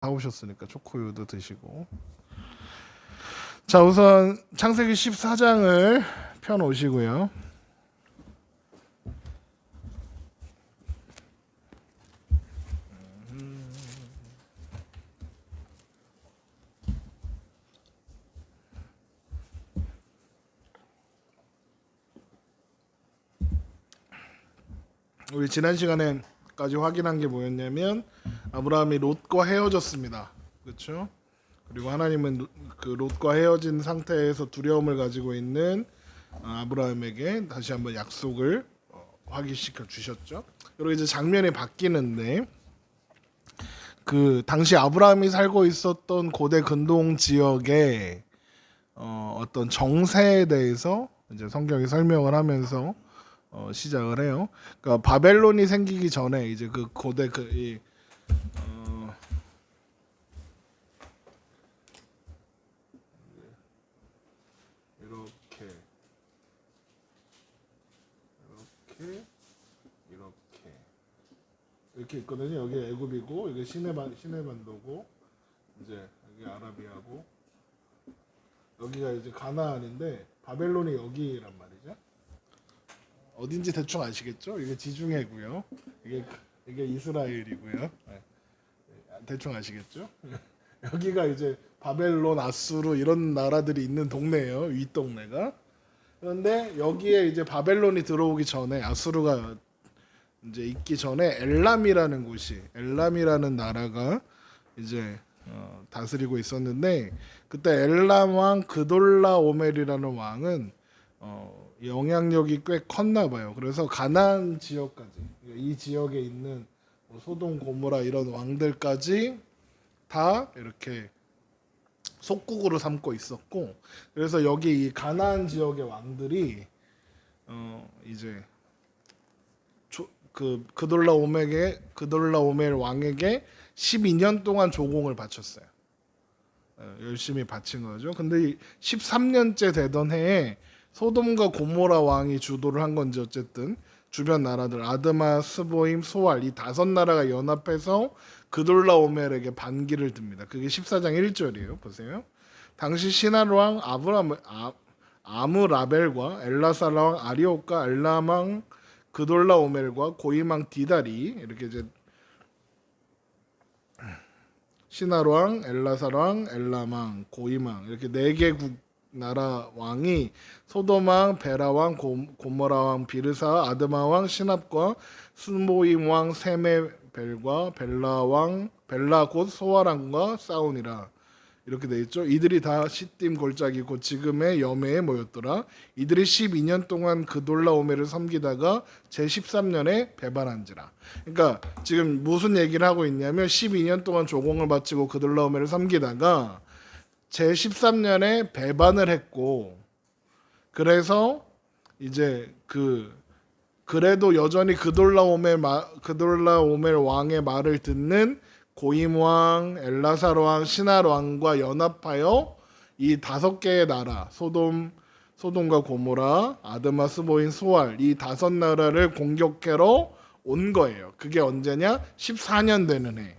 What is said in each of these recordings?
사오셨으니까 초코우유도 드시고. 자, 우선 창세기 14장을 펴 놓으시고요. 우리 지난 시간에까지 확인한 게 뭐였냐면 아브라함이 롯과 헤어졌습니다. 그렇죠? 그리고 하나님은 그 롯과 헤어진 상태에서 두려움을 가지고 있는 아브라함에게 다시 한번 약속을 확인시켜 주셨죠. 그리고 이제 장면이 바뀌는데 그 당시 아브라함이 살고 있었던 고대 근동 지역의 어떤 정세에 대해서 이제 성경이 설명을 하면서 시작을 해요. 그러니까 바벨론이 생기기 전에 이제 그 고대 이렇게 이렇게 있거든요. 여기 애굽이고 이게 시내반도고 이제 여기 아라비아고 여기가 이제 가나안인데 바벨론이 여기란 말이죠. 어딘지 대충 아시겠죠? 이게 지중해고요. 이게 이스라엘이고요. 대충 아시겠죠? 여기가 이제 바벨론, 아수르 이런 나라들이 있는 동네예요. 윗동네가. 그런데 여기에 이제 바벨론이 들어오기 전에 아수르가 이제 있기 전에 엘람이라는 나라가 이제 다스리고 있었는데 그때 엘람 왕 그돌라오멜이라는 왕은 영향력이 꽤 컸나 봐요. 그래서 가나안 지역까지 이 지역에 있는 소돔 고모라 이런 왕들까지 다 이렇게 속국으로 삼고 있었고 그래서 여기 이 가나안 지역의 왕들이 이제 그 그돌라오멜 왕에게 12년 동안 조공을 바쳤어요. 열심히 바친 거죠. 근데 13년째 되던 해에 소돔과 고모라 왕이 주도를 한 건지 어쨌든 주변 나라들 아드마, 스보임, 소알 이 5나라가 연합해서 그돌라오멜에게 반기를 듭니다. 그게 14장 1절이에요. 보세요. 당시 시날 왕 아므라벨과 엘라살라 왕 아리옥과 엘람 왕 그돌라오멜과 고임 왕 디달이 이렇게 이제 시날 왕, 엘라살 왕, 엘람 왕, 고임 왕 이렇게 4개국 나라 왕이 소돔 왕, 베라 왕, 고모라 왕, 비르사, 아드마 왕, 시납과 스모임 왕, 세메벨과 벨라 왕, 벨라 곧 소아랑과 싸우니라. 이렇게 돼 있죠. 이들이 다 시딤 골짜기 곧 지금의 여매에 모였더라. 이들이 12년 동안 그돌라오멜을 섬기다가 제 13년에 배반한지라. 그러니까 지금 무슨 얘기를 하고 있냐면 12년 동안 조공을 바치고 그돌라오멜을 섬기다가 제 13년에 배반을 했고 그래서 이제 그래도 여전히 그돌라오멜 왕의 말을 듣는 고임 왕, 엘라살 왕, 시날 왕과 연합하여 이 5개의 나라 소돔과 고모라, 아드마, 스보인, 소알 이 5나라를 공격하러 온 거예요. 그게 언제냐? 14년 되는 해.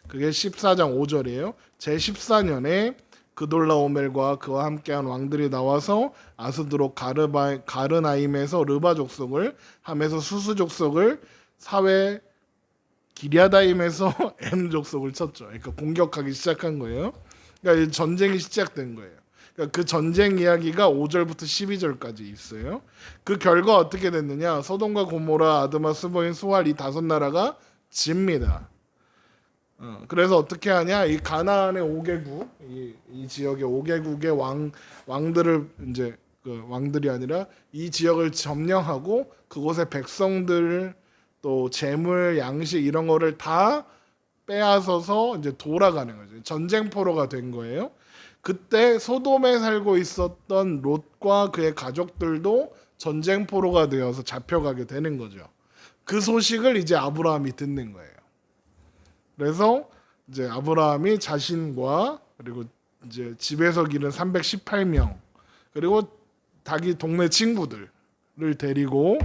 그게 14장 5절이에요. 제 14년에 그돌라오멜과 그와 함께한 왕들이 나와서 아스드로 가르나임에서 르바 족속을 하면서 수스 족속을 사회 기리아다임에서 M 족속을 쳤죠. 그러니까 공격하기 시작한 거예요. 그러니까 전쟁이 시작된 거예요. 그러니까 그 전쟁 이야기가 5절부터 12절까지 있어요. 그 결과 어떻게 됐느냐? 소돔과 고모라, 아드마, 스보인, 소알 이 5나라가 집니다. 그래서 어떻게 하냐? 이 가나안의 5개국, 이 지역의 5개국의 왕들을 이제 왕들이 아니라 이 지역을 점령하고 그곳의 백성들 또 재물, 양식 이런 거를 다 빼앗아서 이제 돌아가는 거죠. 전쟁포로가 된 거예요. 그때 소돔에 살고 있었던 롯과 그의 가족들도 전쟁포로가 되어서 잡혀가게 되는 거죠. 그 소식을 이제 아브라함이 듣는 거예요. 그래서 이제 아브라함이 자신과 그리고 이제 집에서 기른 318명 그리고 자기 동네 친구들을 데리고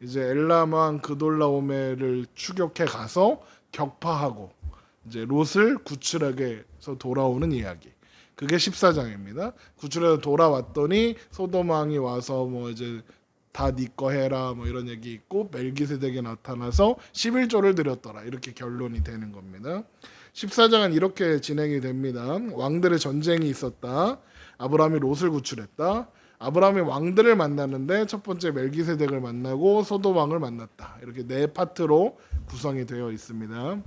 이제 엘람 왕 그돌라오멜을 추격해 가서 격파하고 이제 롯을 구출하게 해서 돌아오는 이야기. 그게 14장입니다. 구출해서 돌아왔더니 소돔 왕이 와서 뭐 이제 다 네 거 해라 뭐 이런 얘기 있고 멜기세덱이 나타나서 11조를 드렸더라. 이렇게 결론이 되는 겁니다. 14장은 이렇게 진행이 됩니다. 왕들의 전쟁이 있었다. 아브라함이 롯을 구출했다. 아브라함이 왕들을 만나는데 첫 번째 멜기세덱을 만나고 소돔 왕을 만났다. 이렇게 네 파트로 구성이 되어 있습니다.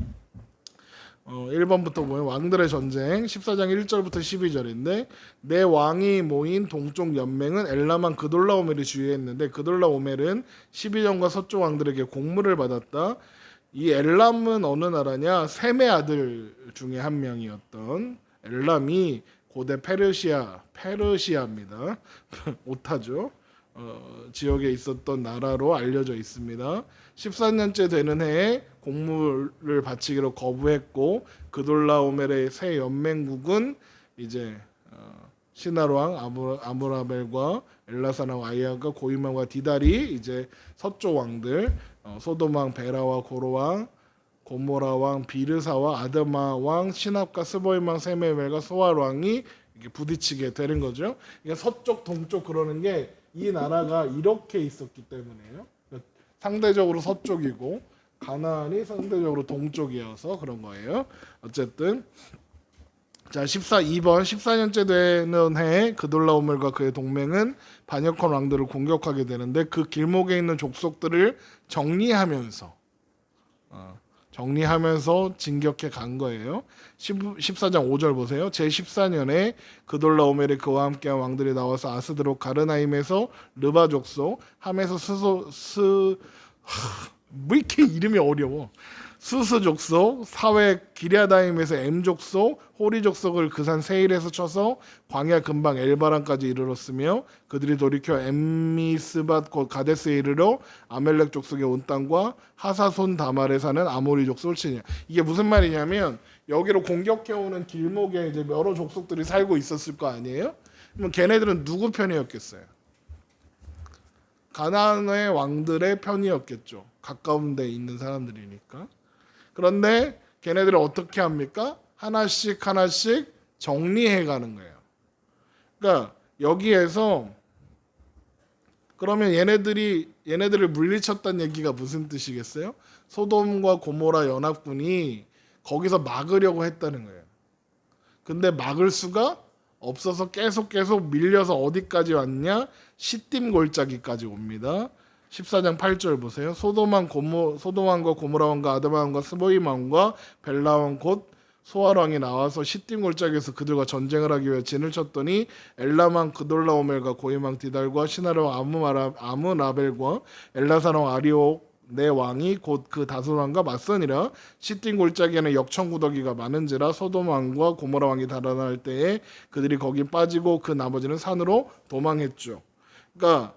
1번부터 보면 왕들의 전쟁 14장 1절부터 12절인데 내 왕이 모인 동쪽 연맹은 엘람왕 그돌라오멜이 주의했는데 그돌라오멜은 12전과 서쪽 왕들에게 공물을 받았다. 이 엘람은 어느 나라냐? 셈의 아들 중에 한 명이었던 엘람이 고대 페르시아입니다. 오타죠. 지역에 있었던 나라로 알려져 있습니다. 14년째 되는 해에 공물을 바치기로 거부했고 그돌라오멜의 새 연맹국은 이제 시나르 왕 아므라벨과 엘라사나 아이야가 고이망과 디달이 이제 서쪽 왕들 소돔 왕 베라와 고로 왕 고모라 왕 비르사와 아드마 왕 시납과 스보임 왕 세메멜과 소알 왕이 이렇게 부딪히게 되는 거죠. 이게 서쪽 동쪽 그러는 게 이 나라가 이렇게 있었기 때문에요. 상대적으로 서쪽이고 가나안이 상대적으로 동쪽이어서 그런 거예요. 어쨌든 자 2번 14년째 되는 해에 그돌라오멜과 그의 동맹은 반역한 왕들을 공격하게 되는데 그 길목에 있는 족속들을 정리하면서 진격해 간 거예요. 14장 5절 보세요. 제14년에 그돌라오멜이 그와 함께한 왕들이 나와서 아스드로 가르나임에서 르바 족속 함에서 왜 이렇게 이름이 어려워. 수스 족속, 사회 기랴다임에서 엠 족속, 호리 족속을 그 산 세일에서 쳐서 광야 근방 엘바란까지 이르렀으며 그들이 돌이켜 엠미스밭 곧 가데스에 이르러 아멜렉 족속의 온 땅과 하사손 다말에 사는 아모리 족속을 치냐. 이게 무슨 말이냐면 여기로 공격해오는 길목에 이제 여러 족속들이 살고 있었을 거 아니에요? 그럼 걔네들은 누구 편이었겠어요? 가나안의 왕들의 편이었겠죠. 가까운 데 있는 사람들이니까. 그런데 걔네들을 어떻게 합니까? 하나씩 정리해 가는 거예요. 그러니까 여기에서 그러면 얘네들을 물리쳤다는 얘기가 무슨 뜻이겠어요? 소돔과 고모라 연합군이 거기서 막으려고 했다는 거예요. 근데 막을 수가 없어서 계속 밀려서 어디까지 왔냐? 시딤 골짜기까지 옵니다. 14장 8절 보세요. 소돔왕과 고모라왕과 아드마왕과 스보임왕과 벨라왕 곧 소알왕이 나와서 시딤 골짜기에서 그들과 전쟁을 하기 위해 진을 쳤더니 엘람왕 그돌라오멜과 고임왕 디달과 시나르왕 아므라벨과 엘라사왕 아리옥 내 왕이 곧 그 다솔왕과 맞서니라. 시딤 골짜기에는 역청구더기가 많은지라 소돔 왕과 고모라 왕이 달아날 때에 그들이 거기 빠지고 그 나머지는 산으로 도망했죠. 그러니까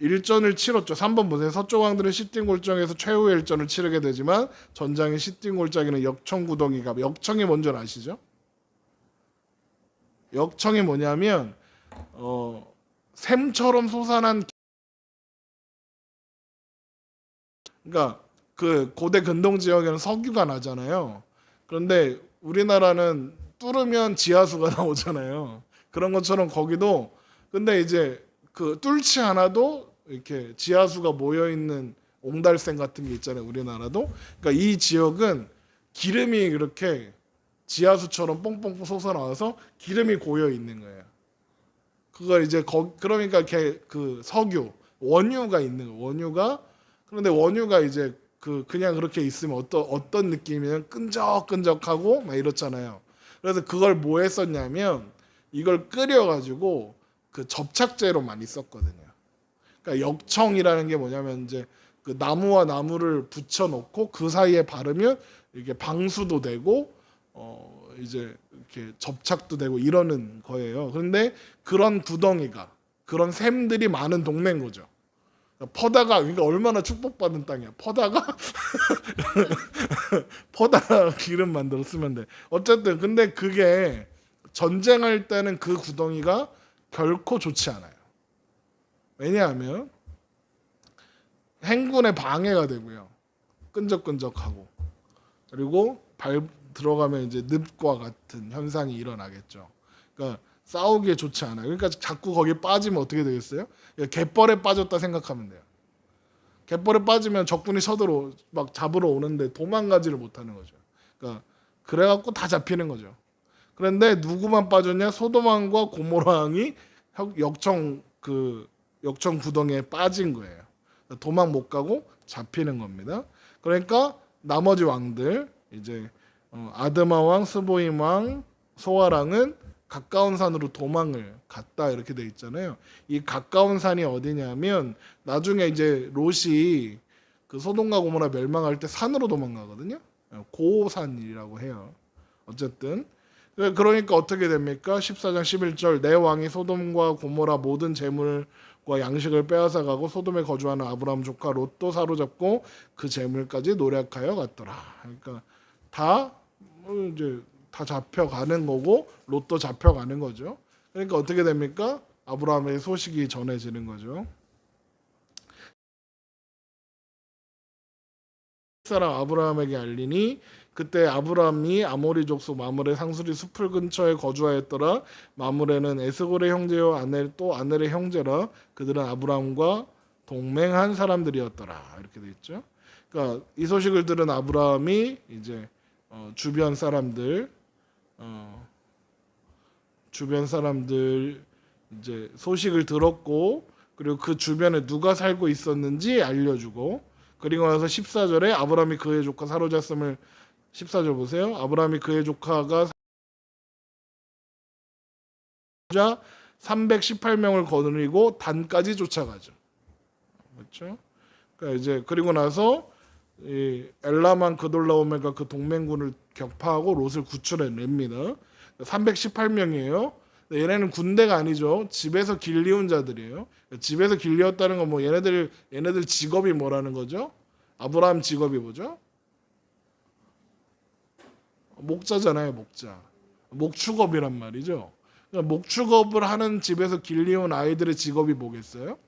일전을 치렀죠. 3번 보세요. 서쪽 왕들은 시딤 골짜기에서 최후의 일전을 치르게 되지만 전장의 시딤 골짜기는 역청구더기가 역청이 뭔지 아시죠? 역청이 뭐냐면 샘처럼 솟아난 그러니까 그 고대 근동 지역에는 석유가 나잖아요. 그런데 우리나라는 뚫으면 지하수가 나오잖아요. 그런 것처럼 거기도 근데 이제 그 뚫지 않아도 이렇게 지하수가 모여 있는 옹달샘 같은 게 있잖아요. 우리나라도. 그러니까 이 지역은 기름이 이렇게 지하수처럼 뽕뽕 솟아 나와서 기름이 고여 있는 거예요. 그걸 이제 그러니까 그 석유 원유가 있는 거예요. 원유가 그런데 원유가 이제 그냥 그렇게 있으면 어떤 느낌이면 끈적끈적하고 막 이렇잖아요. 그래서 그걸 뭐 했었냐면 이걸 끓여가지고 그 접착제로 많이 썼거든요. 그러니까 역청이라는 게 뭐냐면 이제 그 나무와 나무를 붙여놓고 그 사이에 바르면 이게 방수도 되고 이제 이렇게 접착도 되고 이러는 거예요. 그런데 그런 구덩이가 그런 샘들이 많은 동네인 거죠. 퍼다가 그러니까 얼마나 축복받은 땅이야. 퍼다가 기름 만들어 쓰면 돼. 어쨌든 근데 그게 전쟁할 때는 그 구덩이가 결코 좋지 않아요. 왜냐하면 행군에 방해가 되고요. 끈적끈적하고 그리고 발 들어가면 이제 늪과 같은 현상이 일어나겠죠. 그러니까 싸우기에 좋지 않아요. 그러니까 자꾸 거기에 빠지면 어떻게 되겠어요? 갯벌에 빠졌다 생각하면 돼요. 갯벌에 빠지면 적군이 서들어 막 잡으러 오는데 도망가지를 못하는 거죠. 그러니까 그래갖고 다 잡히는 거죠. 그런데 누구만 빠졌냐? 소돔왕과 고모라 왕이 역청 구덩이에 빠진 거예요. 도망 못 가고 잡히는 겁니다. 그러니까 나머지 왕들 이제 아드마 왕, 스보임 왕, 소아랑은 가까운 산으로 도망을 갔다 이렇게 돼 있잖아요. 이 가까운 산이 어디냐면 나중에 이제 롯이 그 소돔과 고모라 멸망할 때 산으로 도망가거든요. 고산이라고 해요. 어쨌든 그러니까 어떻게 됩니까? 14장 11절 내 왕이 소돔과 고모라 모든 재물과 양식을 빼앗아 가고 소돔에 거주하는 아브라함 조카 롯도 사로잡고 그 재물까지 노력하여 갔더라. 그러니까 다 이제 다 잡혀가는 거고 롯도 잡혀가는 거죠. 그러니까 어떻게 됩니까? 아브라함의 소식이 전해지는 거죠. 사람 아브라함에게 알리니 그때 아브라함이 아모리 족속 마므레 상수리 숲을 근처에 거주하였더라. 마므레는 에스골의 형제요 또 아넬의 형제라. 그들은 아브라함과 동맹한 사람들이었더라. 이렇게 돼 있죠. 그러니까 이 소식을 들은 아브라함이 이제 주변 사람들 이제 소식을 들었고 그리고 그 주변에 누가 살고 있었는지 알려주고 그리고 나서 14절에 아브라함이 그의 조카 사로잡음을 14절 보세요. 아브라함이 그의 조카가 318명을 거느리고 단까지 쫓아가죠. 그렇죠? 그러니까 이제 그리고 나서 이 엘라만 그돌라오메가 그 동맹군을 격파하고 롯을 구출해냅니다. 318명이에요. 얘네는 군대가 아니죠. 집에서 길리운 자들이에요. 집에서 길리웠다는 건 뭐 얘네들 직업이 뭐라는 거죠? 아브라함 직업이 뭐죠? 목자잖아요, 목자. 목축업이란 말이죠. 그러니까 목축업을 하는 집에서 길리운 아이들의 직업이 뭐겠어요?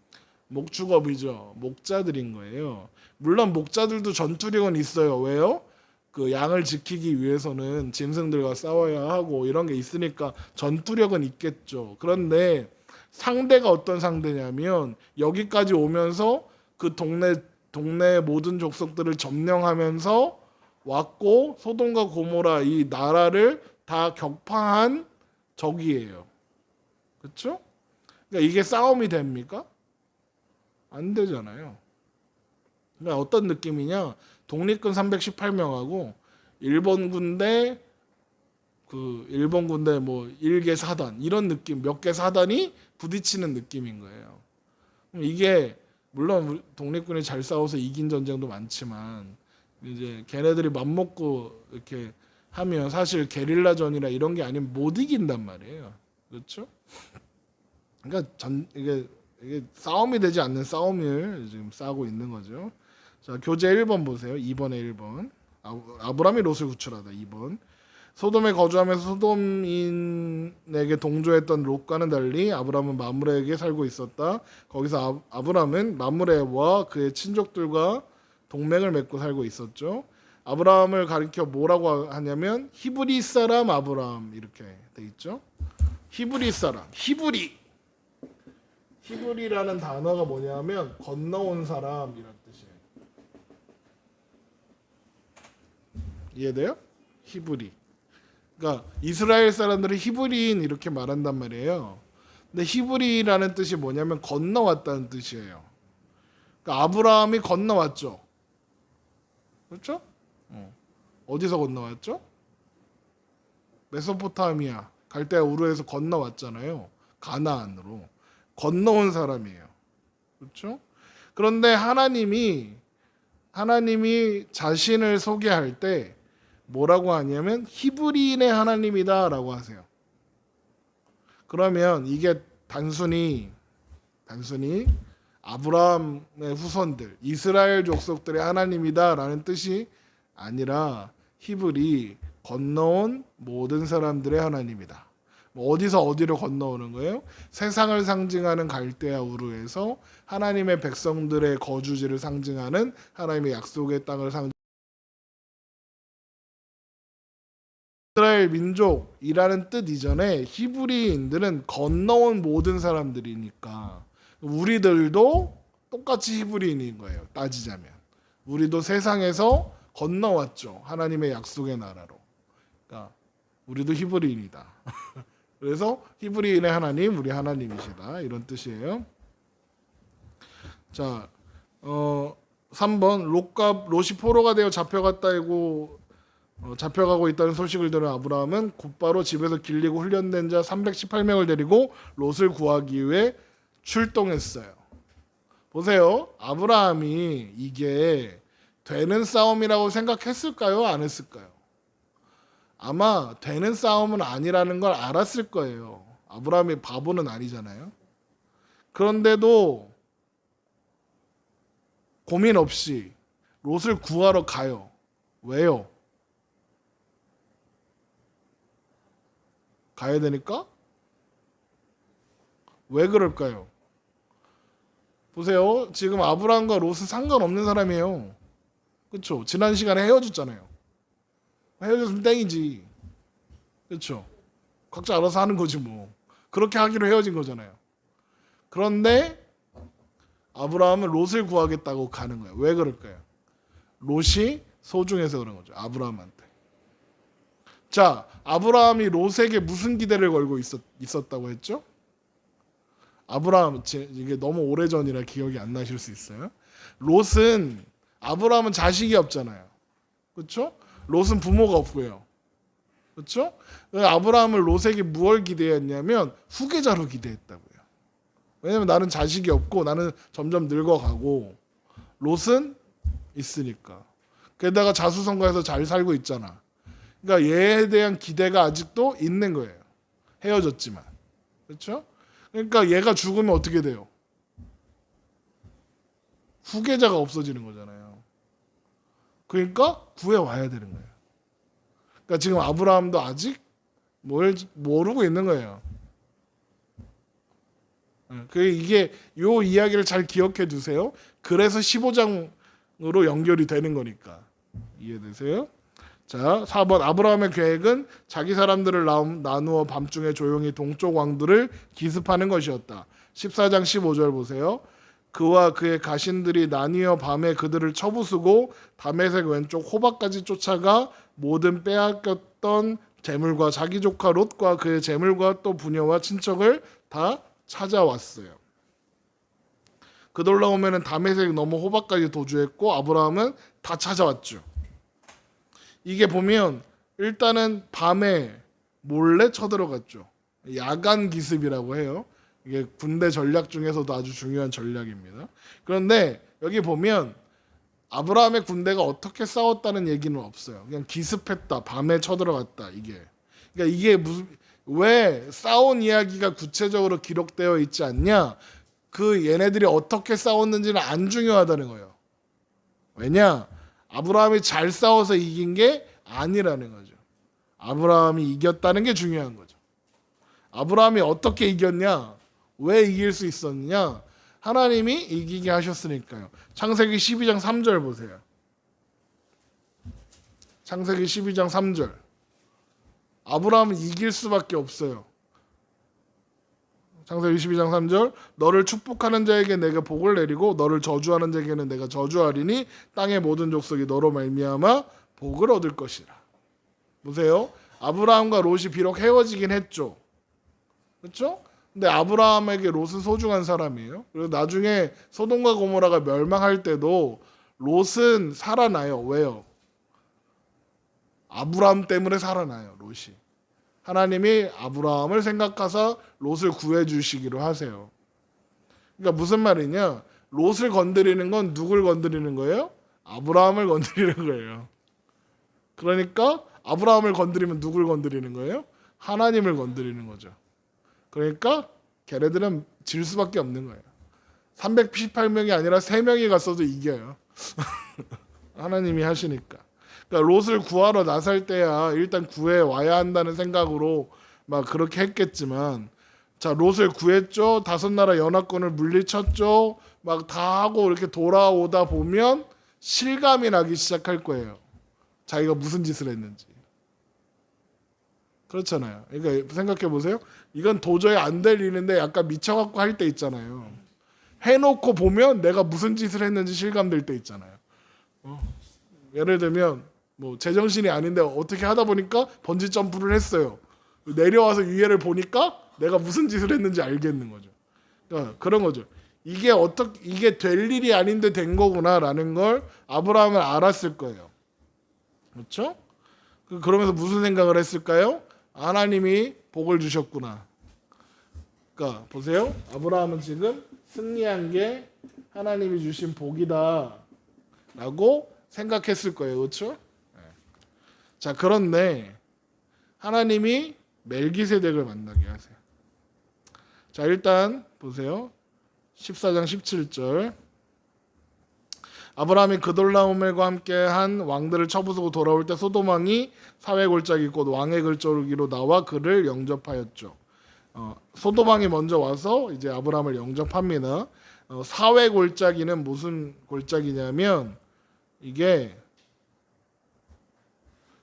목축업이죠. 목자들인 거예요. 물론 목자들도 전투력은 있어요. 왜요? 그 양을 지키기 위해서는 짐승들과 싸워야 하고 이런 게 있으니까 전투력은 있겠죠. 그런데 상대가 어떤 상대냐면 여기까지 오면서 그 동네 모든 족속들을 점령하면서 왔고 소돔과 고모라 이 나라를 다 격파한 적이에요. 그렇죠? 그러니까 이게 싸움이 됩니까? 안 되잖아요. 그러니까 어떤 느낌이냐? 독립군 318명하고 일본 군대 뭐 1개 사단 이런 느낌 몇 개 사단이 부딪히는 느낌인 거예요. 이게 물론 독립군이 잘 싸워서 이긴 전쟁도 많지만 이제 걔네들이 맘먹고 이렇게 하면 사실 게릴라전이나 이런 게 아니면 못 이긴단 말이에요. 그렇죠? 그러니까 이게 싸움이 되지 않는 싸움을 지금 싸고 있는 거죠. 자, 교재 1번 보세요. 2번에 1번. 아브라함이 롯을 구출하다. 2번. 소돔에 거주하면서 소돔인에게 동조했던 롯과는 달리 아브라함은 마므레에게 살고 있었다. 거기서 아브라함은 마므레와 그의 친족들과 동맹을 맺고 살고 있었죠. 아브라함을 가리켜 뭐라고 하냐면 히브리 사람 아브라함 이렇게 돼 있죠. 히브리 사람. 히브리라는 단어가 뭐냐면 건너온 사람이란 뜻이에요. 이해돼요? 히브리. 그러니까 이스라엘 사람들은 히브리인 이렇게 말한단 말이에요. 근데 히브리라는 뜻이 뭐냐면 건너왔다는 뜻이에요. 그러니까 아브라함이 건너왔죠. 그렇죠? 어디서 건너왔죠? 메소포타미아, 갈대아 우르에서 건너왔잖아요. 가나안으로. 건너온 사람이에요. 그렇죠? 그런데 하나님이 자신을 소개할 때 뭐라고 하냐면 히브리인의 하나님이다라고 하세요. 그러면 이게 단순히 아브라함의 후손들, 이스라엘 족속들의 하나님이다라는 뜻이 아니라 히브리 건너온 모든 사람들의 하나님이다. 뭐 어디서 어디로 건너오는 거예요? 세상을 상징하는 갈대아 우르에서 하나님의 백성들의 거주지를 상징하는 하나님의 약속의 땅을 상징하는 이스라엘 민족이라는 뜻 이전에 히브리인들은 건너온 모든 사람들이니까 우리들도 똑같이 히브리인인 거예요. 따지자면 우리도 세상에서 건너왔죠. 하나님의 약속의 나라로. 그러니까 우리도 히브리인이다. 그래서 히브리인의 하나님, 우리 하나님이시다. 이런 뜻이에요. 자, 3번 롯이 포로가 되어 잡혀가고 있다는 소식을 들은 아브라함은 곧바로 집에서 길리고 훈련된 자 318명을 데리고 롯을 구하기 위해 출동했어요. 보세요. 아브라함이 이게 되는 싸움이라고 생각했을까요? 안 했을까요? 아마 되는 싸움은 아니라는 걸 알았을 거예요. 아브라함이 바보는 아니잖아요. 그런데도 고민 없이 롯을 구하러 가요. 왜요? 가야 되니까? 왜 그럴까요? 보세요. 지금 아브라함과 롯은 상관없는 사람이에요. 그렇죠? 지난 시간에 헤어졌잖아요. 헤어졌으면 땡이지. 그렇죠? 각자 알아서 하는 거지 뭐. 그렇게 하기로 헤어진 거잖아요. 그런데 아브라함은 롯을 구하겠다고 가는 거예요. 왜 그럴까요? 롯이 소중해서 그런 거죠. 아브라함한테. 자, 아브라함이 롯에게 무슨 기대를 걸고 있었다고 했죠? 아브라함, 이게 너무 오래전이라 기억이 안 나실 수 있어요. 아브라함은 자식이 없잖아요. 그렇죠? 롯은 부모가 없고요. 그렇죠? 아브라함은 롯에게 무엇을 기대했냐면 후계자로 기대했다고요. 왜냐면 나는 자식이 없고 나는 점점 늙어가고 롯은 있으니까. 게다가 자수성가해서 잘 살고 있잖아. 그러니까 얘에 대한 기대가 아직도 있는 거예요. 헤어졌지만. 그렇죠? 그러니까 얘가 죽으면 어떻게 돼요? 후계자가 없어지는 거잖아요. 그러니까 구해 와야 되는 거예요. 그러니까 지금 아브라함도 아직 뭘 모르고 있는 거예요. 이게 요 이야기를 잘 기억해 두세요. 그래서 15장으로 연결이 되는 거니까. 이해되세요? 자, 4번 아브라함의 계획은 자기 사람들을 나누어 밤중에 조용히 동쪽 왕들을 기습하는 것이었다. 14장 15절 보세요. 그와 그의 가신들이 나뉘어 밤에 그들을 쳐부수고 다메섹 왼쪽 호박까지 쫓아가 모든 빼앗겼던 재물과 자기 조카 롯과 그의 재물과 또 부녀와 친척을 다 찾아왔어요. 그돌라오면은 다메섹 넘어 호박까지 도주했고 아브라함은 다 찾아왔죠. 이게 보면 일단은 밤에 몰래 쳐들어갔죠. 야간 기습이라고 해요. 이게 군대 전략 중에서도 아주 중요한 전략입니다. 그런데 여기 보면 아브라함의 군대가 어떻게 싸웠다는 얘기는 없어요. 그냥 기습했다, 밤에 쳐들어갔다 이게. 그러니까 이게 왜 싸운 이야기가 구체적으로 기록되어 있지 않냐? 그 얘네들이 어떻게 싸웠는지는 안 중요하다는 거예요. 왜냐? 아브라함이 잘 싸워서 이긴 게 아니라는 거죠. 아브라함이 이겼다는 게 중요한 거죠. 아브라함이 어떻게 이겼냐? 왜 이길 수 있었느냐? 하나님이 이기게 하셨으니까요. 창세기 12장 3절 보세요. 창세기 12장 3절. 아브라함은 이길 수밖에 없어요. 창세기 22장 3절 너를 축복하는 자에게 내가 복을 내리고 너를 저주하는 자에게는 내가 저주하리니 땅의 모든 족속이 너로 말미암아 복을 얻을 것이라. 보세요. 아브라함과 롯이 비록 헤어지긴 했죠. 그렇죠? 근데 아브라함에게 롯은 소중한 사람이에요. 그리고 나중에 소돔과 고모라가 멸망할 때도 롯은 살아나요. 왜요? 아브라함 때문에 살아나요. 롯이. 하나님이 아브라함을 생각하사 롯을 구해주시기로 하세요. 그러니까 무슨 말이냐? 롯을 건드리는 건 누굴 건드리는 거예요? 아브라함을 건드리는 거예요. 그러니까 아브라함을 건드리면 누굴 건드리는 거예요? 하나님을 건드리는 거죠. 그러니까 걔네들은 질 수밖에 없는 거예요. 318명이 아니라 3명이 갔어도 이겨요. 하나님이 하시니까. 그러니까 롯을 구하러 나설 때야 일단 구해 와야 한다는 생각으로 막 그렇게 했겠지만, 자 롯을 구했죠. 5나라 연합군을 물리쳤죠. 막 다 하고 이렇게 돌아오다 보면 실감이 나기 시작할 거예요. 자기가 무슨 짓을 했는지. 그렇잖아요. 그러니까 생각해 보세요. 이건 도저히 안 될 일인데 약간 미쳐갖고 할 때 있잖아요. 해놓고 보면 내가 무슨 짓을 했는지 실감될 때 있잖아요. 예를 들면 뭐 제정신이 아닌데 어떻게 하다 보니까 번지 점프를 했어요. 내려와서 위에를 보니까 내가 무슨 짓을 했는지 알겠는 거죠. 그러니까 그런 거죠. 이게 될 일이 아닌데 된 거구나라는 걸 아브라함은 알았을 거예요. 그렇죠? 그러면서 무슨 생각을 했을까요? 하나님이 복을 주셨구나. 그러니까 보세요. 아브라함은 지금 승리한 게 하나님이 주신 복이다라고 생각했을 거예요. 그렇죠? 자, 그런데 하나님이 멜기세덱을 만나게 하세요. 자, 일단 보세요. 14장 17절. 아브라함이 그돌라오멜과 함께 한 왕들을 쳐부수고 돌아올 때 소돔 왕이 사회 골짜기 곧 왕의 글조르기로 나와 그를 영접하였죠. 소돔 왕이 먼저 와서 이제 아브라함을 영접합니다. 사회 골짜기는 무슨 골짜기냐면 이게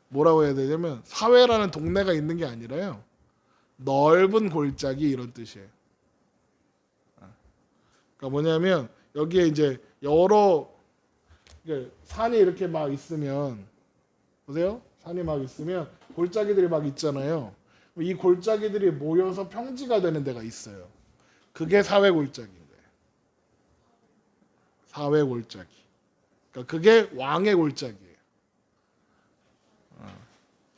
뭐라고 해야 되냐면 사회라는 동네가 있는 게 아니라요. 넓은 골짜기 이런 뜻이에요. 그러니까 뭐냐면 여기에 이제 여러 산이 이렇게 막 있으면 보세요. 산이 막 있으면 골짜기들이 막 있잖아요. 이 골짜기들이 모여서 평지가 되는 데가 있어요. 그게 사회 골짜기인데. 사회 골짜기. 그러니까 그게 왕의 골짜기예요.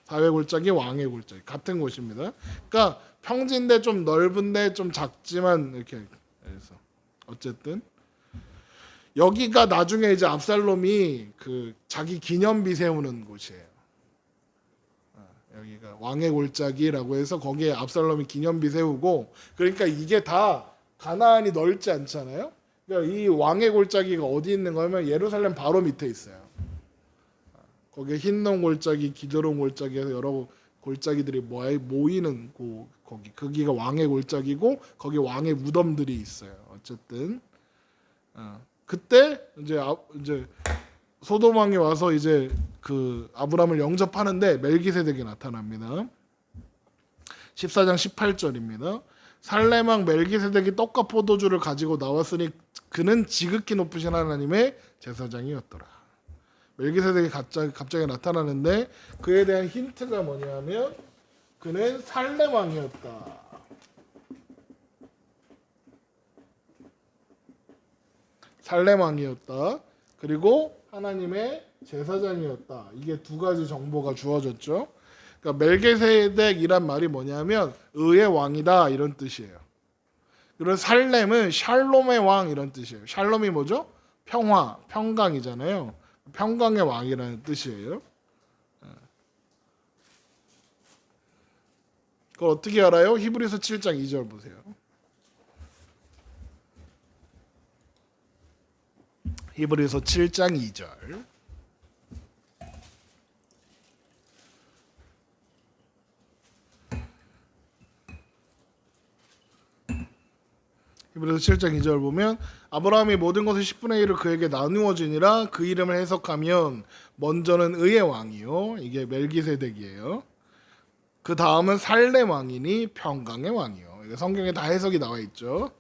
사회 골짜기, 왕의 골짜기 같은 곳입니다. 그러니까 평지인데 좀 넓은데 좀 작지만 이렇게 해서 어쨌든 여기가 나중에 이제 압살롬이 그 자기 기념비 세우는 곳이에요. 여기가 왕의 골짜기라고 해서 거기에 압살롬이 기념비 세우고 그러니까 이게 다 가나안이 넓지 않잖아요. 그러니까 이 왕의 골짜기가 어디 있는 거냐면 예루살렘 바로 밑에 있어요. 거기에 흰놈 골짜기, 기드론 골짜기에서 여러 골짜기들이 모이는 거기가 왕의 골짜기고 거기 왕의 무덤들이 있어요. 어쨌든 그때 이제 소돔 왕이 와서 이제 그 아브라함을 영접하는데 멜기세덱이 나타납니다. 14장 18절입니다. 살렘 왕 멜기세덱이 떡과 포도주를 가지고 나왔으니 그는 지극히 높으신 하나님의 제사장이었더라. 멜기세덱이 갑자기 나타나는데 그에 대한 힌트가 뭐냐면 그는 살렘 왕이었다. 살렘 왕이었다. 그리고 하나님의 제사장이었다. 이게 두 가지 정보가 주어졌죠. 그러니까 멜기세덱이란 말이 뭐냐면 의의 왕이다 이런 뜻이에요. 그리고 살렘은 샬롬의 왕 이런 뜻이에요. 샬롬이 뭐죠? 평화, 평강이잖아요. 평강의 왕이라는 뜻이에요. 그걸 어떻게 알아요? 히브리서 7장 2절 보세요. 히브리서 7장 2절. 히브리서 7장 2절 보면 아브라함이 모든 것의 10분의 1을 그에게 나누어지니라 그 이름을 해석하면 먼저는 의의 왕이요. 이게 멜기세덱이에요. 그 다음은 살렘 왕이니 평강의 왕이요. 성경에 다 해석이 나와 있죠.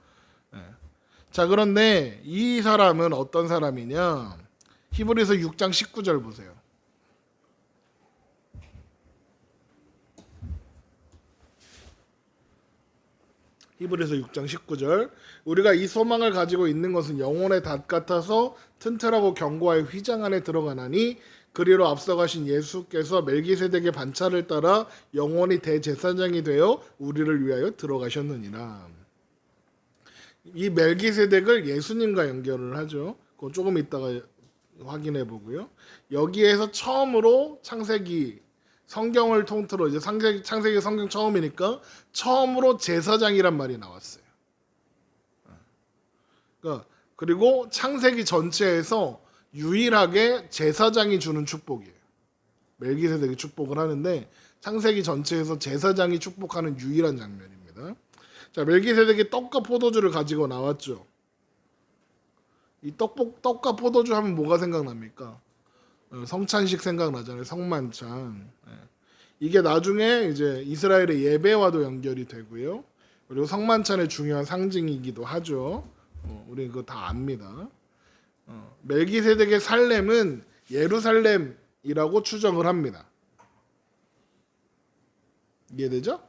자, 그런데 이 사람은 어떤 사람이냐? 히브리서 6장 19절 보세요. 히브리서 6장 19절. 우리가 이 소망을 가지고 있는 것은 영혼의 닷 같아서 튼튼하고 견고하여 휘장 안에 들어가나니 그리로 앞서가신 예수께서 멜기세덱의 반차를 따라 영원히 대제사장이 되어 우리를 위하여 들어가셨느니라. 이 멜기세덱을 예수님과 연결을 하죠. 그건 조금 이따가 확인해 보고요. 여기에서 처음으로 창세기 성경을 통틀어 이제 창세기 성경 처음이니까 처음으로 제사장이란 말이 나왔어요. 그러니까 그리고 창세기 전체에서 유일하게 제사장이 주는 축복이에요. 멜기세덱이 축복을 하는데 창세기 전체에서 제사장이 축복하는 유일한 장면입니다. 자, 멜기세덱이 떡과 포도주를 가지고 나왔죠. 이 떡과 포도주 하면 뭐가 생각납니까? 성찬식 생각나잖아요. 성만찬. 이게 나중에 이제 이스라엘의 예배와도 연결이 되고요. 그리고 성만찬의 중요한 상징이기도 하죠. 우리 그거 다 압니다. 멜기세덱의 살렘은 예루살렘이라고 추정을 합니다. 이해되죠?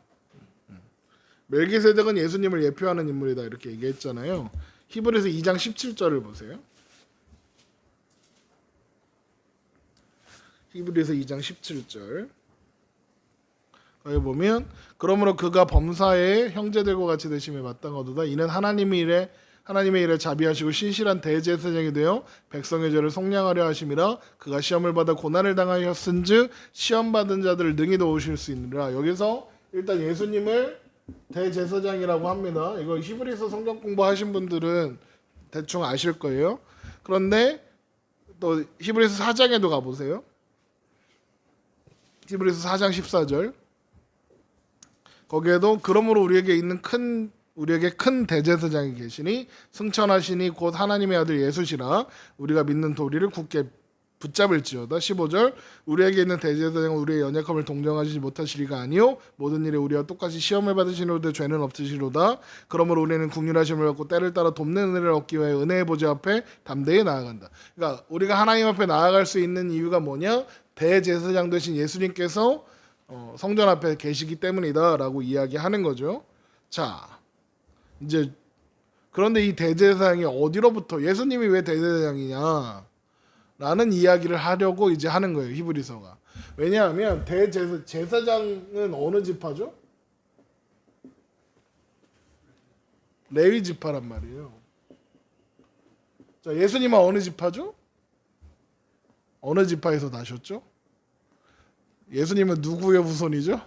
멜기세덱은 예수님을 예표하는 인물이다 이렇게 얘기했잖아요. 히브리서 2장 17절을 보세요. 히브리서 2장 17절. 거기 보면 그러므로 그가 범사의 형제들과 같이 되심에 마땅하도다. 이는 하나님의 일에 자비하시고 신실한 대제사장이 되어 백성의 죄를 속량하려 하심이라. 그가 시험을 받아 고난을 당하였은즉 시험 받은 자들을 능히 도우실 수 있느니라. 여기서 일단 예수님을 대제사장이라고 합니다. 이거 히브리서 성경 공부하신 분들은 대충 아실 거예요. 그런데 또 히브리서 4장에도 가보세요. 히브리서 4장 14절. 거기에도 그러므로 우리에게 큰 대제사장이 계시니 승천하시니 곧 하나님의 아들 예수시라. 우리가 믿는 도리를 굳게 붙잡을지어다. 15절. 우리에게 있는 대제사장은 우리의 연약함을 동정하지 못하시리가 아니요 모든 일에 우리와 똑같이 시험을 받으시노되 죄는 없으시로다. 그러므로 우리는 긍휼하심을 받고 때를 따라 돕는 은혜를 얻기 위하여 은혜의 보좌 앞에 담대히 나아간다. 그러니까 우리가 하나님 앞에 나아갈 수 있는 이유가 뭐냐? 대제사장 되신 예수님께서 성전 앞에 계시기 때문이다라고 이야기하는 거죠. 자, 이제 그런데 이 대제사장이 어디로부터 예수님이 왜 대제사장이냐? 라는 이야기를 하려고 이제 하는 거예요. 히브리서가. 왜냐하면 제사장은 어느 지파죠? 레위 지파란 말이에요. 자, 예수님은 어느 지파죠? 어느 지파에서 나셨죠? 예수님은 누구의 후손이죠?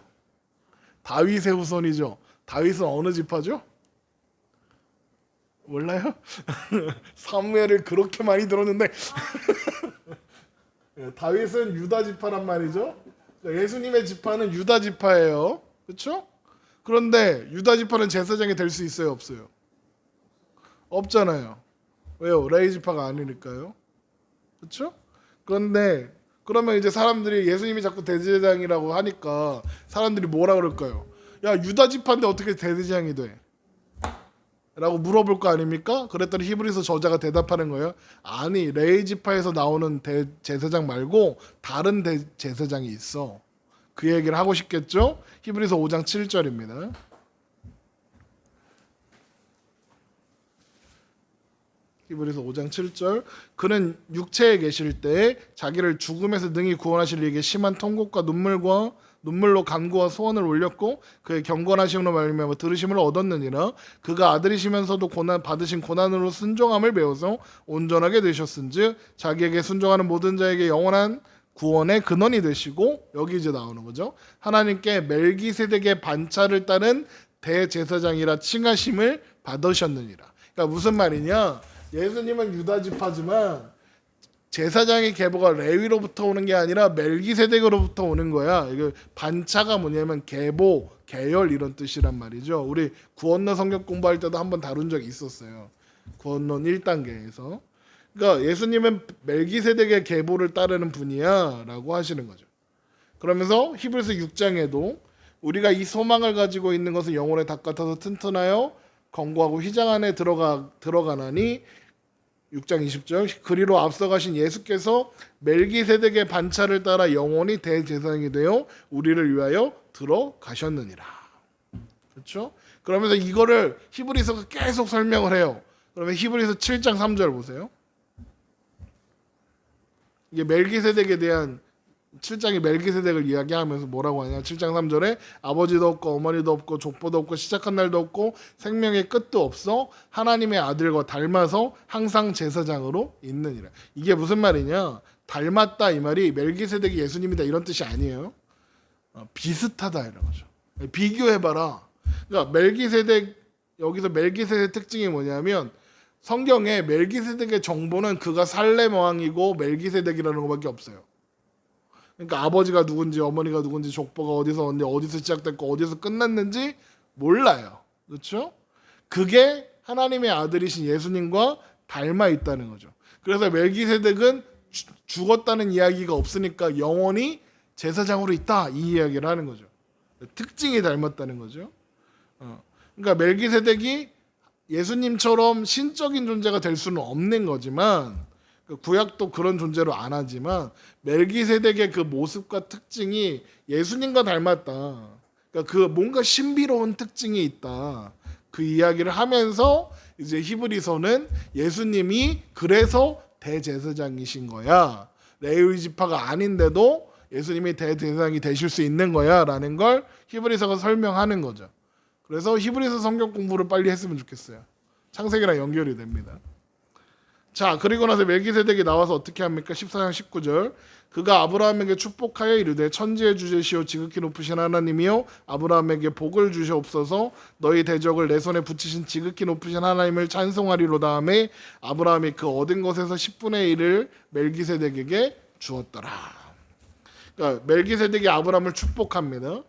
다윗의 후손이죠. 다윗은 어느 지파죠? 몰라요? 사무엘을 그렇게 많이 들었는데 다윗은 유다 지파란 말이죠. 예수님의 지파는 유다 지파예요. 그렇죠? 그런데 유다 지파는 제사장이 될 수 있어요, 없어요? 없잖아요. 왜요? 레위 지파가 아니니까요. 그렇죠? 그런데 그러면 이제 사람들이 예수님이 자꾸 대제사장이라고 하니까 사람들이 뭐라 그럴까요? 야, 유다 지파인데 어떻게 대제사장이 돼? 라고 물어볼 거 아닙니까? 그랬더니 히브리서 저자가 대답하는 거예요. 아니, 레위 지파에서 나오는 대제사장 말고 다른 대제사장이 있어. 그 얘기를 하고 싶겠죠? 히브리서 5장 7절입니다. 히브리서 5장 7절. 그는 육체에 계실 때 자기를 죽음에서 능히 구원하실 이에게 심한 통곡과 눈물로 간구와 소원을 올렸고 그의 경건하심으로 말미암아 들으심을 얻었느니라. 그가 아들이시면서도 받으신 고난으로 순종함을 배워서 온전하게 되셨은즉 자기에게 순종하는 모든 자에게 영원한 구원의 근원이 되시고, 여기 이제 나오는 거죠. 하나님께 멜기세덱의 반차를 따른 대제사장이라 칭하심을 받으셨느니라. 그러니까 무슨 말이냐? 예수님은 유다 지파지만 제사장의 계보가 레위로부터 오는 게 아니라 멜기세덱으로부터 오는 거야. 이거 반차가 뭐냐면 계보, 계열 이런 뜻이란 말이죠. 우리 구원론 성경 공부할 때도 한번 다룬 적이 있었어요. 구원론 1단계에서. 그러니까 예수님은 멜기세덱의 계보를 따르는 분이야라고 하시는 거죠. 그러면서 히브리서 6장에도 우리가 이 소망을 가지고 있는 것은 영혼의 닭 같아서 튼튼하여 건고하고 휘장 안에 들어가나니 6장 20절. 그리로 앞서가신 예수께서 멜기세덱의 반차를 따라 영원히 대제사장이 되어 우리를 위하여 들어가셨느니라. 그렇죠? 그러면서 이거를 히브리서가 계속 설명을 해요. 그러면 히브리서 7장 3절 보세요. 이게 멜기세덱에 대한 7장이 멜기세덱을 이야기하면서 뭐라고 하냐. 7장 3절에 아버지도 없고 어머니도 없고 족보도 없고 시작한 날도 없고 생명의 끝도 없어 하나님의 아들과 닮아서 항상 제사장으로 있느니라. 이게 무슨 말이냐. 닮았다 이 말이 멜기세덱이 예수님이다 이런 뜻이 아니에요. 비슷하다 이런 거죠. 비교해봐라. 그러니까 여기서 멜기세덱 특징이 뭐냐면 성경에 멜기세덱의 정보는 그가 살렘 왕이고 멜기세덱이라는 것밖에 없어요. 그러니까 아버지가 누군지 어머니가 누군지 족보가 어디서 왔는지 어디서 시작됐고 어디서 끝났는지 몰라요. 그렇죠? 그게 하나님의 아들이신 예수님과 닮아 있다는 거죠. 그래서 멜기세덱은 죽었다는 이야기가 없으니까 영원히 제사장으로 있다 이 이야기를 하는 거죠. 특징이 닮았다는 거죠. 그러니까 멜기세덱이 예수님처럼 신적인 존재가 될 수는 없는 거지만 구약도 그런 존재로 안 하지만 멜기세덱의 그 모습과 특징이 예수님과 닮았다. 그러니까 그 뭔가 신비로운 특징이 있다. 그 이야기를 하면서 이제 히브리서는 예수님이 그래서 대제사장이신 거야. 레위 지파가 아닌데도 예수님이 대제사장이 되실 수 있는 거야라는 걸 히브리서가 설명하는 거죠. 그래서 히브리서 성경 공부를 빨리 했으면 좋겠어요. 창세기랑 연결이 됩니다. 자, 그리고 나서 멜기세덱이 나와서 어떻게 합니까? 14장 19절. 그가 아브라함에게 축복하여 이르되 천지의 주제시오 지극히 높으신 하나님이요 아브라함에게 복을 주시옵소서. 너희 대적을 내 손에 붙이신 지극히 높으신 하나님을 찬송하리로다 하매 아브라함이 그 얻은 것에서 10분의 1을 멜기세덱에게 주었더라. 그러니까 멜기세덱이 아브라함을 축복합니다.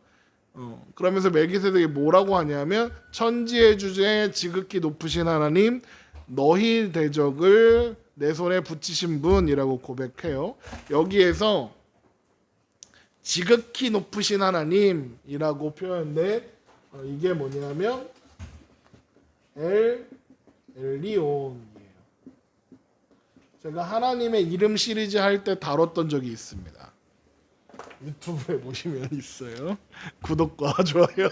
그러면서 멜기세덱이 뭐라고 하냐면 천지의 주제 지극히 높으신 하나님 너희 대적을 내 손에 붙이신 분이라고 고백해요. 여기에서 지극히 높으신 하나님이라고 표현된 이게 뭐냐면 엘리온이에요. 제가 하나님의 이름 시리즈 할 때 다뤘던 적이 있습니다. 유튜브에 보시면 있어요. 구독과 좋아요.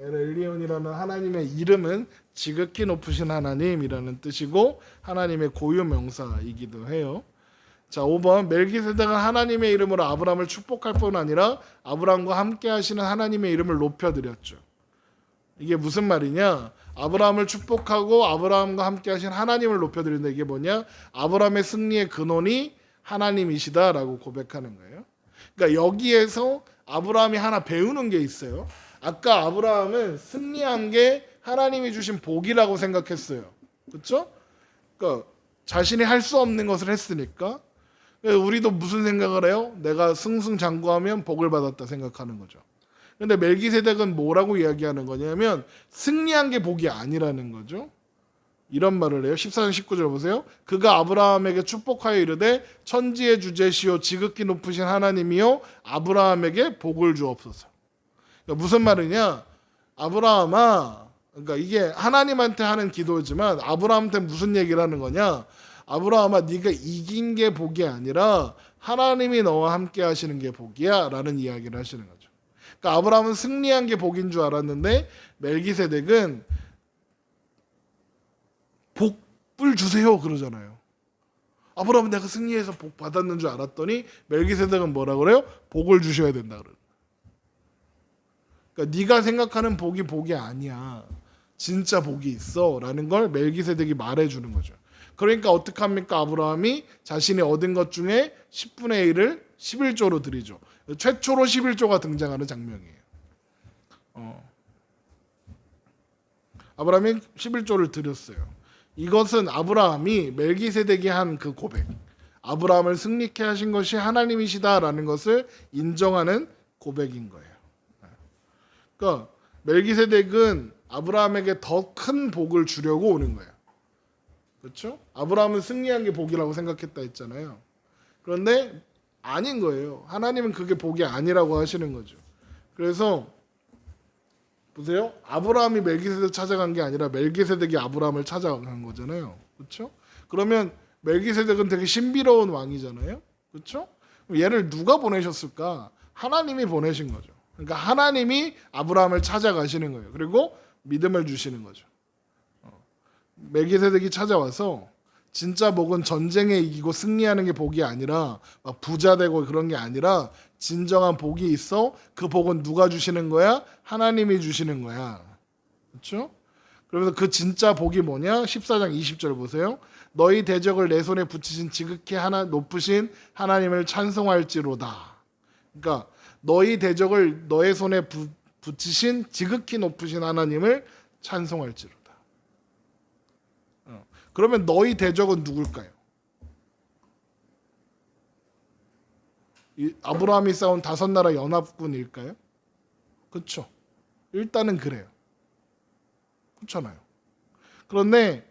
엘리온이라는 하나님의 이름은 지극히 높으신 하나님이라는 뜻이고 하나님의 고유 명사이기도 해요. 자, 5번 멜기세덱은 하나님의 이름으로 아브라함을 축복할 뿐 아니라 아브라함과 함께 하시는 하나님의 이름을 높여드렸죠. 이게 무슨 말이냐? 아브라함을 축복하고 아브라함과 함께 하신 하나님을 높여드린다. 이게 뭐냐? 아브라함의 승리의 근원이 하나님이시다라고 고백하는 거예요. 그러니까 여기에서 아브라함이 하나 배우는 게 있어요. 아까 아브라함은 승리한 게 하나님이 주신 복이라고 생각했어요. 그렇죠? 그러니까 자신이 할 수 없는 것을 했으니까 우리도 무슨 생각을 해요? 내가 승승장구하면 복을 받았다 생각하는 거죠. 근데 멜기세덱은 뭐라고 이야기하는 거냐면 승리한 게 복이 아니라는 거죠. 이런 말을 해요. 14장 19절 보세요. 그가 아브라함에게 축복하여 이르되 천지의 주제시오 지극히 높으신 하나님이요 아브라함에게 복을 주옵소서. 그러니까 무슨 말이냐? 아브라함아, 그러니까 이게 하나님한테 하는 기도지만 아브라함한테 무슨 얘기를 하는 거냐? 아브라함아, 네가 이긴 게 복이 아니라 하나님이 너와 함께 하시는 게 복이야라는 이야기를 하시는 거죠. 그러니까 아브라함은 승리한 게 복인 줄 알았는데 멜기세덱은 복을 주세요 그러잖아요. 아브라함은 내가 승리해서 복 받았는 줄 알았더니 멜기세덱은 뭐라 그래요? 복을 주셔야 된다 그래요. 그러니까 네가 생각하는 복이 복이 아니야. 진짜 복이 있어라는 걸 멜기세덱이 말해주는 거죠. 그러니까 어떻게 합니까? 아브라함이 자신이 얻은 것 중에 10분의 1을 11조로 드리죠. 최초로 11조가 등장하는 장면이에요. 아브라함이 11조를 드렸어요. 이것은 아브라함이 멜기세덱이 한 그 고백, 아브라함을 승리케 하신 것이 하나님이시다라는 것을 인정하는 고백인 거예요. 그러니까 멜기세덱은 아브라함에게 더 큰 복을 주려고 오는 거예요. 그렇죠? 아브라함은 승리한 게 복이라고 생각했다 했잖아요. 그런데 아닌 거예요. 하나님은 그게 복이 아니라고 하시는 거죠. 그래서 보세요. 아브라함이 멜기세덱 찾아간 게 아니라 멜기세덱이 아브라함을 찾아간 거잖아요. 그렇죠? 그러면 멜기세덱은 되게 신비로운 왕이잖아요. 그렇죠? 얘를 누가 보내셨을까? 하나님이 보내신 거죠. 그러니까 하나님이 아브라함을 찾아가시는 거예요. 그리고 믿음을 주시는 거죠. 멜기세덱이 찾아와서 진짜 복은 전쟁에 이기고 승리하는 게 복이 아니라 막 부자 되고 그런 게 아니라 진정한 복이 있어. 그 복은 누가 주시는 거야? 하나님이 주시는 거야. 그렇죠? 그래서 그 진짜 복이 뭐냐? 14장 20절 보세요. 너희 대적을 내 손에 붙이신 지극히 높으신 하나님을 찬송할지로다. 그러니까 너희 대적을 너의 손에 붙이신 지극히 높으신 하나님을 찬송할지로다. 그러면 너희 대적은 누굴까요? 아브라함이 쌓은 5나라 연합군일까요? 그렇죠. 일단은 그래요. 그렇잖아요. 그런데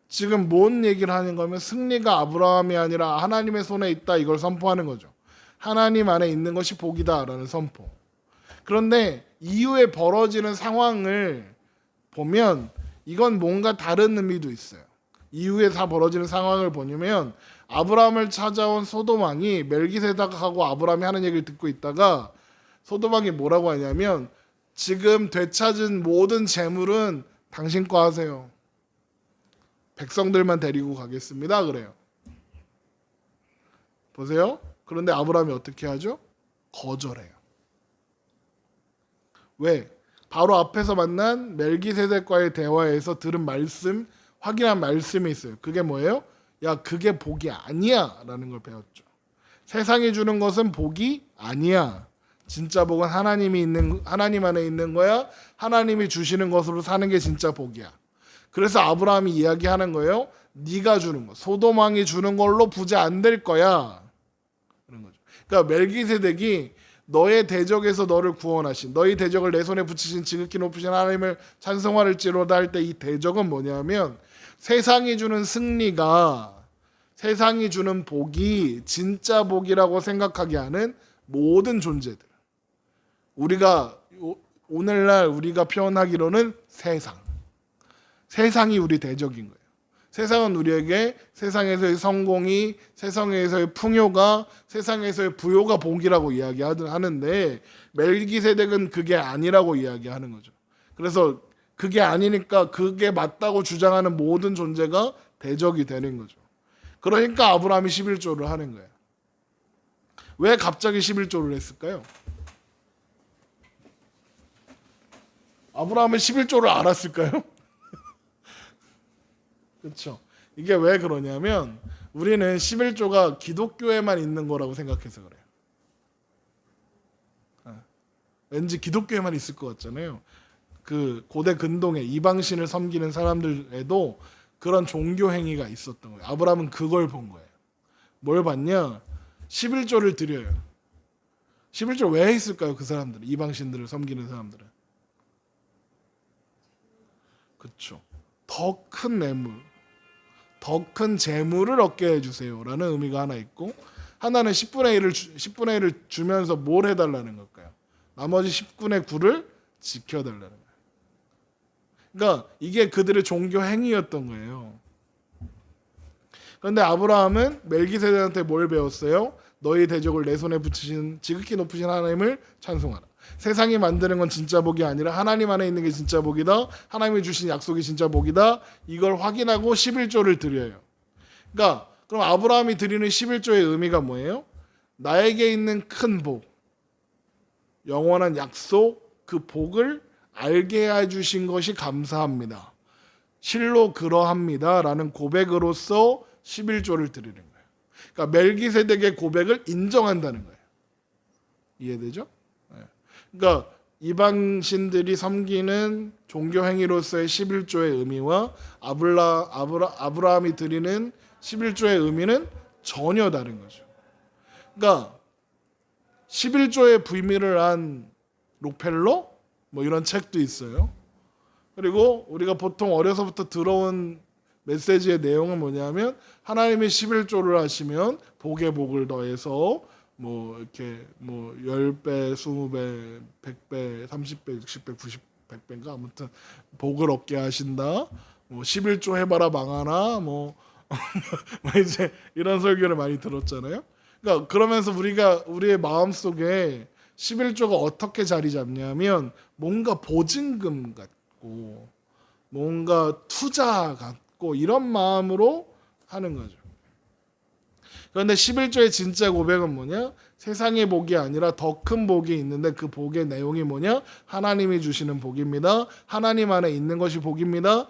지금 뭔 얘기를 하는 거면 승리가 아브라함이 아니라 하나님의 손에 있다 이걸 선포하는 거죠. 하나님 안에 있는 것이 복이다라는 선포. 그런데 이후에 벌어지는 상황을 보면 이건 뭔가 다른 의미도 있어요. 이후에 다 벌어지는 상황을 보면 아브라함을 찾아온 소돔 왕이 멜기세덱하고 아브라함이 하는 얘기를 듣고 있다가 소돔 왕이 뭐라고 하냐면 지금 되찾은 모든 재물은 당신 거 하세요. 백성들만 데리고 가겠습니다. 그래요. 보세요. 그런데 아브라함이 어떻게 하죠? 거절해요. 왜? 바로 앞에서 만난 멜기세덱과의 대화에서 들은 말씀, 확인한 말씀이 있어요. 그게 뭐예요? 야, 그게 복이 아니야 라는 걸 배웠죠. 세상이 주는 것은 복이 아니야. 진짜 복은 하나님 안에 있는 거야. 하나님이 주시는 것으로 사는 게 진짜 복이야. 그래서 아브라함이 이야기하는 거예요. 네가 주는 거, 소돔 왕이 주는 걸로 부자 안 될 거야. 그런 거죠. 그러니까 멜기세덱이 너의 대적에서 너를 구원하신, 너희 대적을 내 손에 붙이신 지극히 높으신 하나님을 찬송하릴지로다 할 때 이 대적은 뭐냐면 세상이 주는 승리가, 세상이 주는 복이 진짜 복이라고 생각하게 하는 모든 존재들. 우리가 오늘날 우리가 표현하기로는 세상이 우리 대적인 거예요. 세상은 우리에게 세상에서의 성공이, 세상에서의 풍요가, 세상에서의 부요가 복이라고 이야기하는데 멜기세덱은 그게 아니라고 이야기하는 거죠. 그래서 그게 아니니까 그게 맞다고 주장하는 모든 존재가 대적이 되는 거죠. 그러니까 아브라함이 11조를 하는 거예요. 왜 갑자기 11조를 했을까요? 아브라함은 11조를 알았을까요? 그렇죠. 이게 왜 그러냐면 우리는 11조가 기독교에만 있는 거라고 생각해서 그래요. 왠지 기독교에만 있을 것 같잖아요. 그 고대 근동에 이방신을 섬기는 사람들에도 그런 종교 행위가 있었던 거예요. 아브라함은 그걸 본 거예요. 뭘 봤냐? 11조를 드려요. 11조 왜 했을까요? 그 사람들은, 이방신들을 섬기는 사람들은. 그렇죠. 더 큰 뇌물, 더 큰 재물을 얻게 해주세요라는 의미가 하나 있고, 하나는 10분의 1을 주면서 뭘 해달라는 걸까요? 나머지 10분의 9를 지켜달라는 거예요. 그러니까 이게 그들의 종교 행위였던 거예요. 그런데 아브라함은 멜기세덱한테 뭘 배웠어요? 너희 대적을 내 손에 붙이신 지극히 높으신 하나님을 찬송하라. 세상이 만드는 건 진짜 복이 아니라 하나님 안에 있는 게 진짜 복이다. 하나님이 주신 약속이 진짜 복이다. 이걸 확인하고 11조를 드려요. 그러니까 그럼 아브라함이 드리는 11조의 의미가 뭐예요? 나에게 있는 큰 복, 영원한 약속, 그 복을 알게 해주신 것이 감사합니다. 실로 그러합니다. 라는 고백으로서 11조를 드리는 거예요. 그러니까 멜기세덱의 고백을 인정한다는 거예요. 이해되죠? 그러니까 이방신들이 섬기는 종교 행위로서의 11조의 의미와 아브라함이 드리는 11조의 의미는 전혀 다른 거죠. 그러니까 11조의 비밀을 안 록펠러 뭐 이런 책도 있어요. 그리고 우리가 보통 어려서부터 들어온 메시지의 내용은 뭐냐면 하나님이 11조를 하시면 복에 복을 더해서 뭐 이렇게 뭐 10배, 20배, 100배, 30배, 60배, 90, 100배인가 아무튼 복을 얻게 하신다. 뭐 11조 해봐라 망하나 뭐 이제 이런 설교를 많이 들었잖아요. 그러니까 그러면서 우리가 우리의 마음속에 11조가 어떻게 자리 잡냐면 뭔가 보증금 같고 뭔가 투자 같고 이런 마음으로 하는 거죠. 그런데 11조의 진짜 고백은 뭐냐? 세상의 복이 아니라 더 큰 복이 있는데 그 복의 내용이 뭐냐? 하나님이 주시는 복입니다. 하나님 안에 있는 것이 복입니다.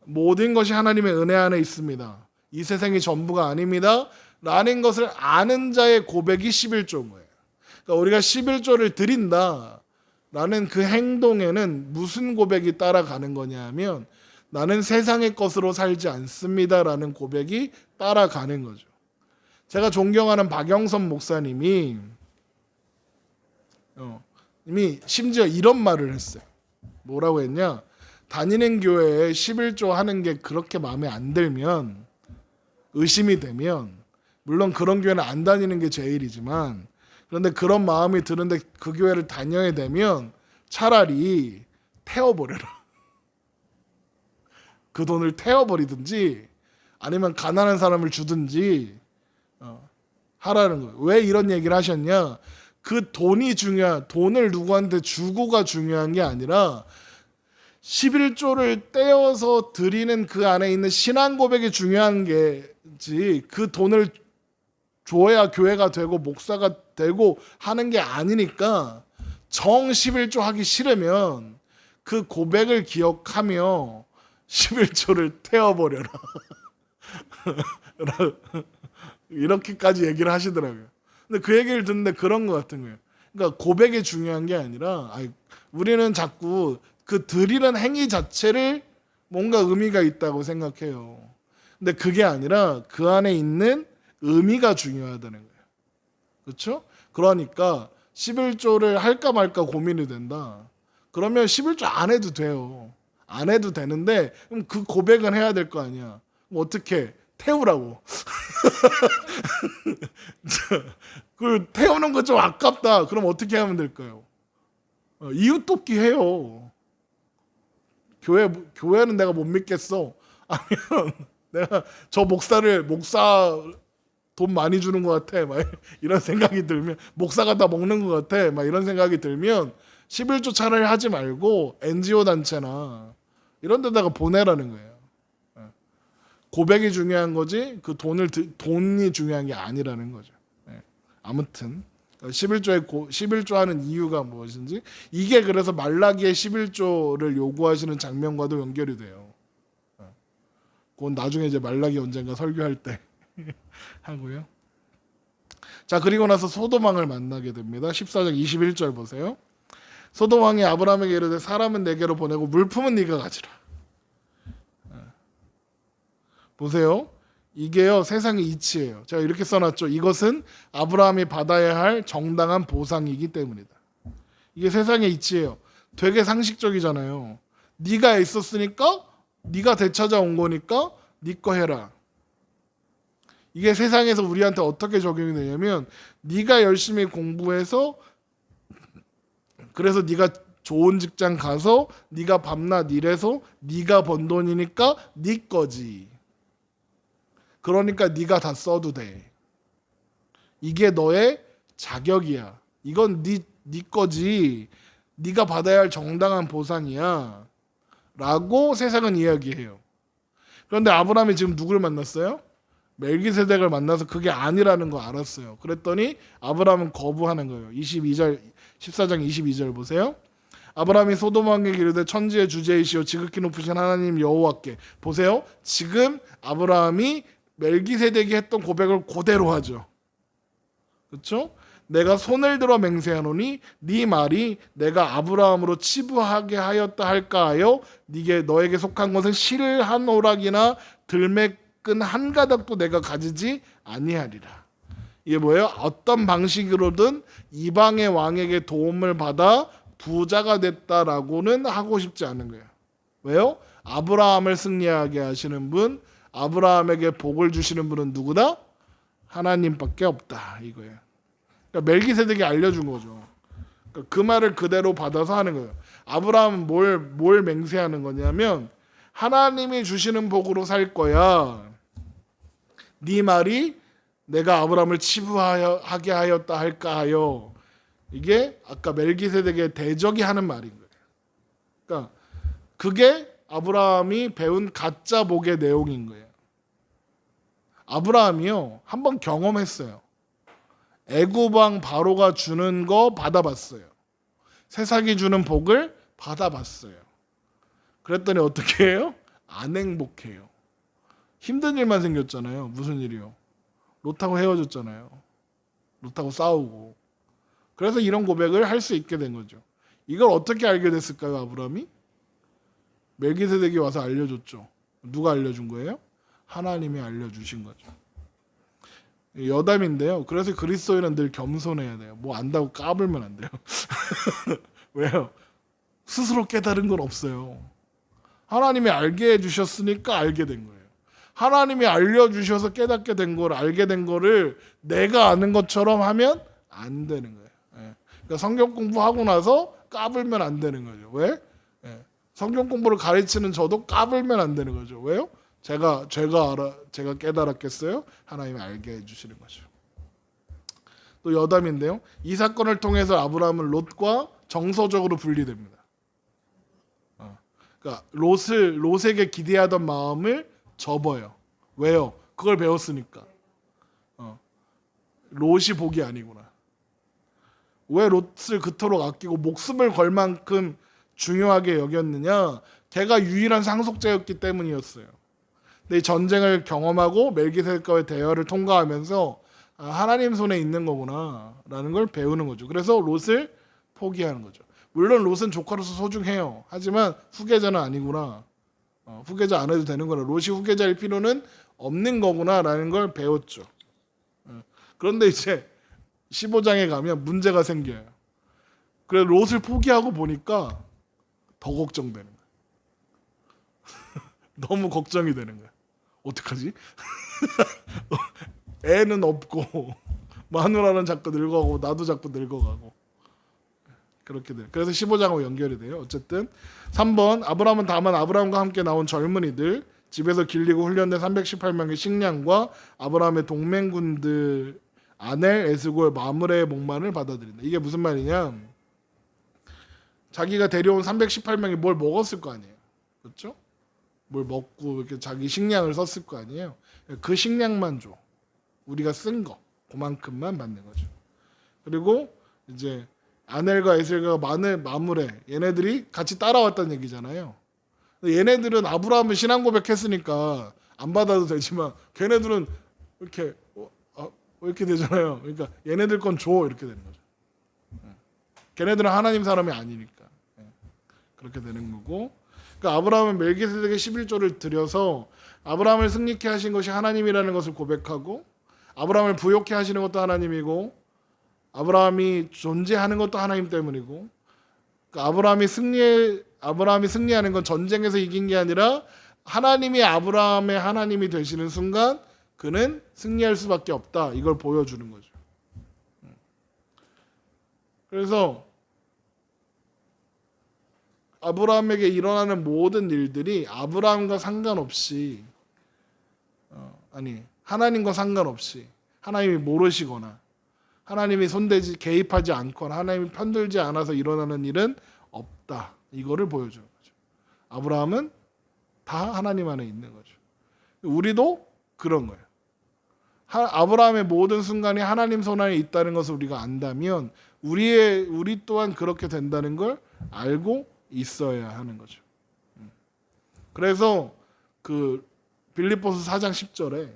모든 것이 하나님의 은혜 안에 있습니다. 이 세상이 전부가 아닙니다. 라는 것을 아는 자의 고백이 11조인 거예요. 그러니까 우리가 11조를 드린다 라는 그 행동에는 무슨 고백이 따라가는 거냐 하면 나는 세상의 것으로 살지 않습니다 라는 고백이 따라가는 거죠. 제가 존경하는 박영선 목사님이 이미 심지어 이런 말을 했어요. 뭐라고 했냐? 다니는 교회에 11조 하는 게 그렇게 마음에 안 들면, 의심이 되면, 물론 그런 교회는 안 다니는 게 제일이지만, 그런데 그런 마음이 드는데 그 교회를 다녀야 되면 차라리 태워버려라. 그 돈을 태워버리든지 아니면 가난한 사람을 주든지 하라는 거예요. 왜 이런 얘기를 하셨냐? 그 돈이 돈을 누구한테 주고가 중요한 게 아니라 11조를 떼어서 드리는 그 안에 있는 신앙 고백이 중요한 게지, 그 돈을 줘야 교회가 되고 목사가 되고 하는 게 아니니까, 정 11조 하기 싫으면 그 고백을 기억하며 11조를 태워버려라. 이렇게까지 얘기를 하시더라고요. 근데 그 얘기를 듣는데 그런 것 같은 거예요. 그러니까 고백이 중요한 게 아니라, 우리는 자꾸 그 드리는 행위 자체를 뭔가 의미가 있다고 생각해요. 근데 그게 아니라 그 안에 있는 의미가 중요하다는 거예요. 그렇죠? 그러니까 11조를 할까 말까 고민이 된다. 그러면 11조 안 해도 돼요. 안 해도 되는데, 그럼 그 고백은 해야 될 거 아니야. 그럼 어떻게? 태우라고. 그 태우는 거 좀 아깝다. 그럼 어떻게 하면 될까요? 이웃 돕기 해요. 교회는 내가 못 믿겠어. 아니면 내가 저 목사 돈 많이 주는 것 같아. 막 이런 생각이 들면, 목사가 다 먹는 것 같아. 막 이런 생각이 들면 11조 차라리 하지 말고 NGO 단체나 이런 데다가 보내라는 거예요. 고백이 중요한 거지 그 돈이 중요한 게 아니라는 거죠. 아무튼 11조 하는 이유가 무엇인지, 이게 그래서 말라기의 11조를 요구하시는 장면과도 연결이 돼요. 그건 나중에 이제 말라기 언젠가 설교할 때 하고요. 자, 그리고 나서 소돔왕을 만나게 됩니다. 14장 21절 보세요. 소돔왕이 아브라함에게 이르되 사람은 내게로 보내고 물품은 네가 가지라. 보세요. 이게요, 세상의 이치예요. 제가 이렇게 써놨죠. 이것은 아브라함이 받아야 할 정당한 보상이기 때문이다. 이게 세상의 이치예요. 되게 상식적이잖아요. 네가 있었으니까, 네가 되찾아온 거니까 네 거 해라. 이게 세상에서 우리한테 어떻게 적용이 되냐면, 네가 열심히 공부해서, 그래서 네가 좋은 직장 가서 네가 밤낮 일해서 네가 번 돈이니까 네 거지. 그러니까 네가 다 써도 돼. 이게 너의 자격이야. 이건 네 거지. 네가 받아야 할 정당한 보상이야. 라고 세상은 이야기해요. 그런데 아브라함이 지금 누굴 만났어요? 멜기세덱을 만나서 그게 아니라는 거 알았어요. 그랬더니 아브라함은 거부하는 거예요. 14장 22절 보세요. 아브라함이 소돔 왕에게 이르되 천지의 주제이시오 지극히 높으신 하나님 여호와께. 보세요. 지금 아브라함이 멜기세덱이 했던 고백을 그대로 하죠. 그렇죠? 내가 손을 들어 맹세하노니 네 말이 내가 아브라함으로 치부하게 하였다 할까 하여 너에게 속한 것은 실 한 오락이나 들매끈 한 가닥도 내가 가지지 아니하리라. 이게 뭐예요? 어떤 방식으로든 이방의 왕에게 도움을 받아 부자가 됐다라고는 하고 싶지 않은 거예요. 왜요? 아브라함을 승리하게 하시는 분, 아브라함에게 복을 주시는 분은 누구다? 하나님밖에 없다 이거예요. 그러니까 멜기세덱이 알려준 거죠. 그러니까 그 말을 그대로 받아서 하는 거예요. 아브라함은 뭘 맹세하는 거냐면, 하나님이 주시는 복으로 살 거야. 네 말이 내가 아브라함을 치부하게 하였다 할까 하여. 이게 아까 멜기세덱의 대적이 하는 말인 거예요. 그러니까 그게 아브라함이 배운 가짜 복의 내용인 거예요. 아브라함이요, 한번 경험했어요. 애굽 왕 바로가 주는 거 받아봤어요. 세상이 주는 복을 받아봤어요. 그랬더니 어떻게 해요? 안 행복해요. 힘든 일만 생겼잖아요. 무슨 일이요? 롯하고 헤어졌잖아요. 롯하고 싸우고. 그래서 이런 고백을 할 수 있게 된 거죠. 이걸 어떻게 알게 됐을까요, 아브라함이? 멜기세덱이 와서 알려줬죠. 누가 알려준 거예요? 하나님이 알려주신 거죠. 여담인데요. 그래서 그리스도인은 늘 겸손해야 돼요. 뭐 안다고 까불면 안 돼요. 왜요? 스스로 깨달은 건 없어요. 하나님이 알게 해주셨으니까 알게 된 거예요. 하나님이 알려주셔서 깨닫게 된 걸, 알게 된 거를 내가 아는 것처럼 하면 안 되는 거예요. 예. 그러니까 성경 공부하고 나서 까불면 안 되는 거죠. 왜? 예. 성경 공부를 가르치는 저도 까불면 안 되는 거죠. 왜요? 제가 깨달았겠어요? 하나님이 알게 해주시는 거죠. 또 여담인데요. 이 사건을 통해서 아브라함은 롯과 정서적으로 분리됩니다. 그러니까 롯에게 기대하던 마음을 접어요. 왜요? 그걸 배웠으니까. 롯이 복이 아니구나. 왜 롯을 그토록 아끼고 목숨을 걸 만큼 중요하게 여겼느냐? 걔가 유일한 상속자였기 때문이었어요. 근데 이 전쟁을 경험하고 멜기세덱과의 대화를 통과하면서 하나님 손에 있는 거구나라는 걸 배우는 거죠. 그래서 롯을 포기하는 거죠. 물론 롯은 조카로서 소중해요. 하지만 후계자는 아니구나. 후계자 안 해도 되는구나. 롯이 후계자일 필요는 없는 거구나라는 걸 배웠죠. 그런데 이제 15장에 가면 문제가 생겨요. 그래서 롯을 포기하고 보니까 더 걱정되는 거예요. 너무 걱정이 되는 거예요. 어떡하지? 애는 없고 마누라는 자꾸 늙어가고 나도 자꾸 늙어가고 그렇게 돼요. 그래서 15장하고 연결이 돼요. 어쨌든 3번 아브라함은 다만 아브라함과 함께 나온 젊은이들 집에서 길리고 훈련된 318명의 식량과 아브라함의 동맹군들 아넬, 에스골, 마므레의 목만을 받아들인다. 이게 무슨 말이냐? 자기가 데려온 318명이 뭘 먹었을 거 아니에요. 그렇죠? 뭘 먹고 이렇게 자기 식량을 썼을 거 아니에요. 그 식량만 줘. 우리가 쓴 거 그만큼만 받는 거죠. 그리고 이제 아넬과 에셀과 마므레 얘네들이 같이 따라왔다는 얘기잖아요. 얘네들은 아브라함은 신앙 고백했으니까 안 받아도 되지만 걔네들은 이렇게 이렇게 되잖아요. 그러니까 얘네들 건 줘 이렇게 되는 거죠. 걔네들은 하나님 사람이 아니니까 그렇게 되는 거고. 그러니까 아브라함은 멜기세덱의 11조를 드려서 아브라함을 승리케 하신 것이 하나님이라는 것을 고백하고 아브라함을 부욕케 하시는 것도 하나님이고 아브라함이 존재하는 것도 하나님 때문이고 그러니까 아브라함이 승리하는 건 전쟁에서 이긴 게 아니라 하나님이 아브라함의 하나님이 되시는 순간 그는 승리할 수밖에 없다. 이걸 보여주는 거죠. 그래서 아브라함에게 일어나는 모든 일들이 아브라함과 상관없이 하나님과 상관없이 하나님이 모르시거나 하나님이 개입하지 않거나 하나님이 편들지 않아서 일어나는 일은 없다. 이거를 보여주는 거죠. 아브라함은 다 하나님 안에 있는 거죠. 우리도 그런 거예요. 아브라함의 모든 순간이 하나님 손 안에 있다는 것을 우리가 안다면 우리 또한 그렇게 된다는 걸 알고 있어야 하는 거죠. 그래서 그 빌립보서 4장 10절에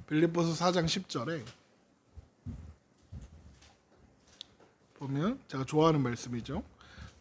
빌립보서 4장 10절에 보면 제가 좋아하는 말씀이죠.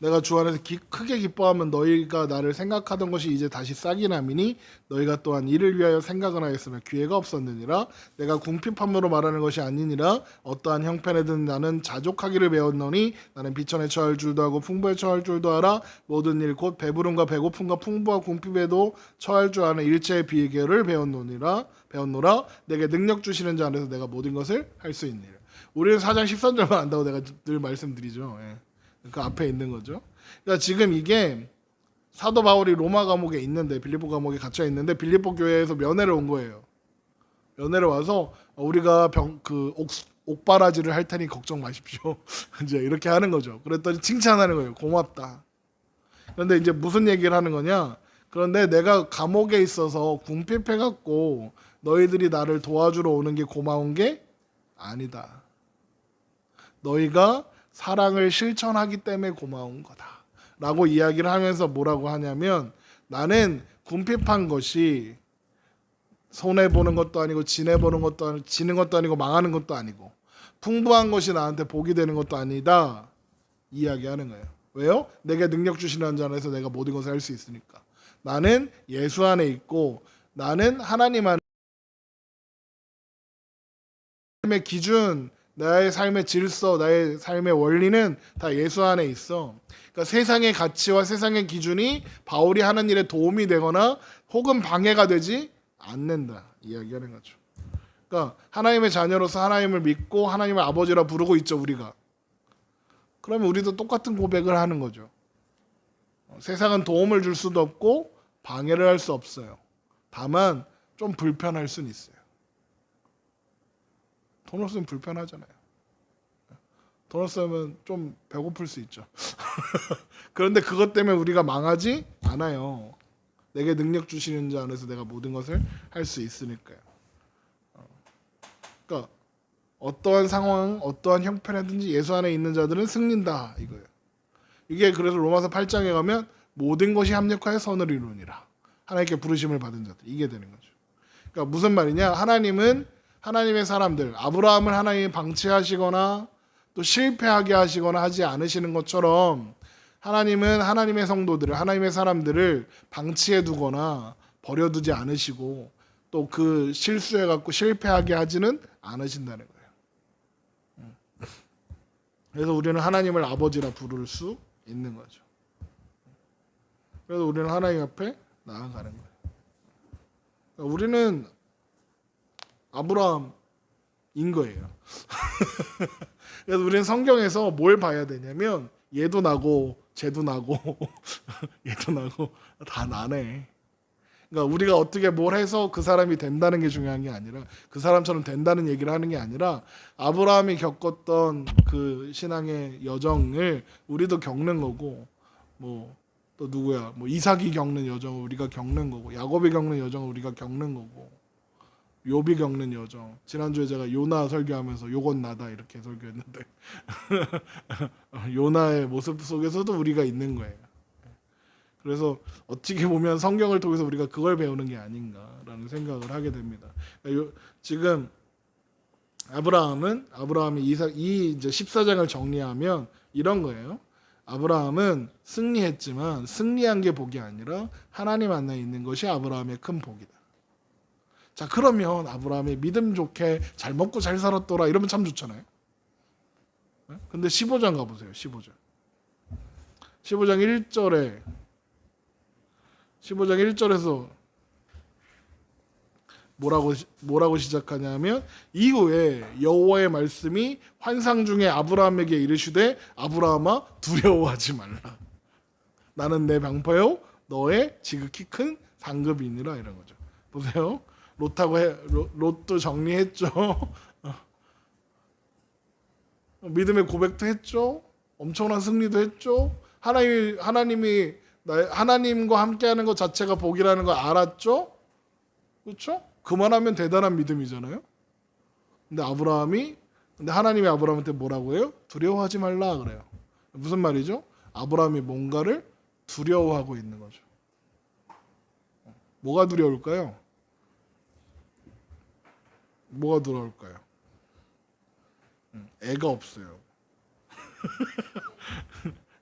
내가 주 안에서 크게 기뻐하면 너희가 나를 생각하던 것이 이제 다시 싹이 나미니 너희가 또한 이를 위하여 생각은 하였으며 기회가 없었느니라. 내가 궁핍함으로 말하는 것이 아니니라. 어떠한 형편에든 나는 자족하기를 배웠노니 나는 비천에 처할 줄도 하고 풍부에 처할 줄도 알아. 모든 일 곧 배부름과 배고픔과 풍부와 궁핍에도 처할 줄 아는 일체의 비결을 배웠노라. 내게 능력 주시는 자 안에서 내가 모든 것을 할 수 있느니라. 우리는 4장 13절만 안다고 내가 늘 말씀드리죠. 그 앞에 있는 거죠. 그러니까 지금 이게 사도 바울이 로마 감옥에 있는데 빌립보 감옥에 갇혀 있는데 빌립보 교회에서 면회를 온 거예요. 면회를 와서 우리가 옥바라지를 할 테니 걱정 마십시오. 이제 이렇게 하는 거죠. 그랬더니 칭찬하는 거예요. 고맙다. 그런데 이제 무슨 얘기를 하는 거냐? 그런데 내가 감옥에 있어서 궁핍해갖고 너희들이 나를 도와주러 오는 게 고마운 게 아니다. 너희가 사랑을 실천하기 때문에 고마운 거다 라고 이야기를 하면서 뭐라고 하냐면 나는 궁핍한 것이 손해보는 것도 아니고 지는 것도 아니고 망하는 것도 아니고 풍부한 것이 나한테 복이 되는 것도 아니다 이야기하는 거예요. 왜요? 내게 능력 주시는 자 안에서 내가 모든 것을 할 수 있으니까. 나는 예수 안에 있고 나는 하나님 안에 삶의 기준, 나의 삶의 질서, 나의 삶의 원리는 다 예수 안에 있어. 그러니까 세상의 가치와 세상의 기준이 바울이 하는 일에 도움이 되거나 혹은 방해가 되지 않는다 이야기하는 거죠. 그러니까 하나님의 자녀로서 하나님을 믿고 하나님을 아버지라 부르고 있죠 우리가. 그러면 우리도 똑같은 고백을 하는 거죠. 세상은 도움을 줄 수도 없고 방해를 할 수 없어요. 다만 좀 불편할 수는 있어요. 돈 없으면 불편하잖아요. 돈 없으면 좀 배고플 수 있죠. 그런데 그것 때문에 우리가 망하지 않아요. 내게 능력 주시는 자 안에서 내가 모든 것을 할 수 있으니까요. 그러니까 어떠한 상황, 어떠한 형편이든지 예수 안에 있는 자들은 승린다 이거예요. 이게 그래서 로마서 8장에 가면 모든 것이 합력하여 선을 이루니라. 하나님께 부르심을 받은 자들 이게 되는 거죠. 그러니까 무슨 말이냐? 하나님은 하나님의 사람들, 아브라함을 하나님이 방치하시거나 또 실패하게 하시거나 하지 않으시는 것처럼 하나님은 하나님의 성도들을, 하나님의 사람들을 방치해 두거나 버려두지 않으시고 또 그 실수해 갖고 실패하게 하지는 않으신다는 거예요. 그래서 우리는 하나님을 아버지라 부를 수 있는 거죠. 그래서 우리는 하나님 앞에 나아가는 거예요. 그러니까 우리는 아브라함인 거예요. 그래서 우리는 성경에서 뭘 봐야 되냐면 얘도 나고 쟤도 나고 얘도 나고 다 나네. 그러니까 우리가 어떻게 뭘 해서 그 사람이 된다는 게 중요한 게 아니라 그 사람처럼 된다는 얘기를 하는 게 아니라 아브라함이 겪었던 그 신앙의 여정을 우리도 겪는 거고 뭐 또 누구야 뭐 이삭이 겪는 여정을 우리가 겪는 거고 야곱이 겪는 여정을 우리가 겪는 거고 욥이 겪는 여정. 지난주에 제가 요나 설교하면서 요건 나다 이렇게 설교했는데 요나의 모습 속에서도 우리가 있는 거예요. 그래서 어떻게 보면 성경을 통해서 우리가 그걸 배우는 게 아닌가라는 생각을 하게 됩니다. 지금 아브라함이 이 이제 14장을 정리하면 이런 거예요. 아브라함은 승리했지만 승리한 게 복이 아니라 하나님 안에 있는 것이 아브라함의 큰 복이다. 자, 그러면 아브라함이 믿음 좋게 잘 먹고 잘 살았더라 이러면 참 좋잖아요. 근데 15장 가보세요. 15장 1절에서 뭐라고 시작하냐면 이후에 여호와의 말씀이 환상 중에 아브라함에게 이르시되 아브라함아 두려워하지 말라. 나는 내 방패요 너의 지극히 큰 상급이니라 이런 거죠. 보세요. 롯도 정리했죠. 믿음의 고백도 했죠. 엄청난 승리도 했죠. 하나님이 하나님과 함께하는 것 자체가 복이라는 걸 알았죠. 그렇죠? 그만하면 대단한 믿음이잖아요. 근데 하나님이 아브라함한테 뭐라고 해요? 두려워하지 말라 그래요. 무슨 말이죠? 아브라함이 뭔가를 두려워하고 있는 거죠. 뭐가 두려울까요? 뭐가 두려울까요? 애가 없어요.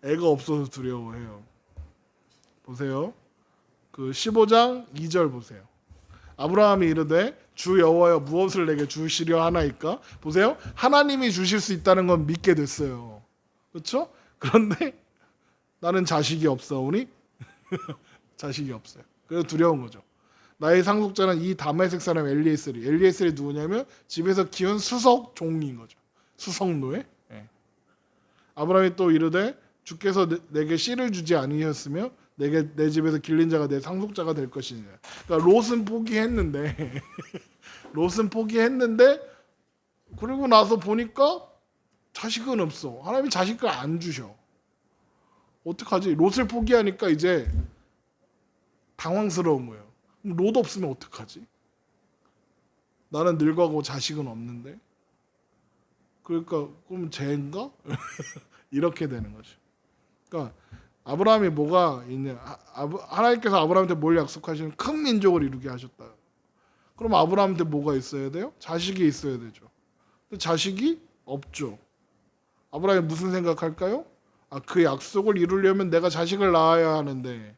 애가 없어서 두려워해요. 보세요. 그 15장 2절 보세요. 아브라함이 이르되 주 여호와여 무엇을 내게 주시려 하나이까? 보세요. 하나님이 주실 수 있다는 건 믿게 됐어요. 그렇죠? 그런데 나는 자식이 없사오니 자식이 없어요. 그래서 두려운 거죠. 나의 상속자는 이 다메섹 사람 엘리에셀이 누구냐면 집에서 키운 수석 종인 거죠. 수석 노예. 아브라함이 또 이르되 주께서 내게 씨를 주지 아니하였으며 내 집에서 길린 자가 내 상속자가 될 것이냐. 그러니까 롯은 포기했는데 그리고 나서 보니까 자식은 없어. 하나님이 자식을 안 주셔. 어떡하지? 롯을 포기하니까 이제 당황스러운 거예요. 롯 없으면 어떡하지? 나는 늙어가고 자식은 없는데. 그러니까 그럼 쟤인가? 이렇게 되는 거죠. 그러니까 아브라함이 뭐가 있냐? 하나님께서 아브라함한테 뭘 약속하시는 큰 민족을 이루게 하셨다. 그럼 아브라함한테 뭐가 있어야 돼요? 자식이 있어야 되죠. 근데 자식이 없죠. 아브라함이 무슨 생각할까요? 그 약속을 이루려면 내가 자식을 낳아야 하는데,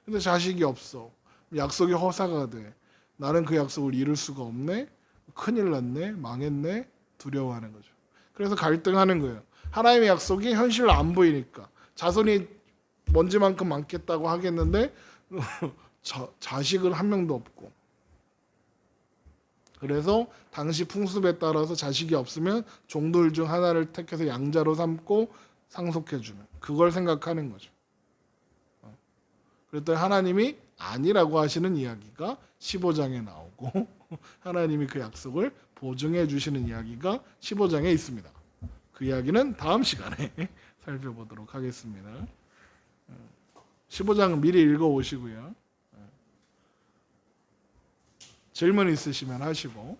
근데 자식이 없어. 약속이 허사가 돼. 나는 그 약속을 이룰 수가 없네. 큰일 났네, 망했네, 두려워하는 거죠. 그래서 갈등하는 거예요. 하나님의 약속이 현실로 안 보이니까 자손이 먼지만큼 많겠다고 하겠는데 자식은 한 명도 없고, 그래서 당시 풍습에 따라서 자식이 없으면 종들 중 하나를 택해서 양자로 삼고 상속해주는, 그걸 생각하는 거죠. 그랬더니 하나님이 아니라고 하시는 이야기가 15장에 나오고 하나님이 그 약속을 보증해 주시는 이야기가 15장에 있습니다. 그 이야기는 다음 시간에 살펴보도록 하겠습니다. 15장은 미리 읽어오시고요. 질문 있으시면 하시고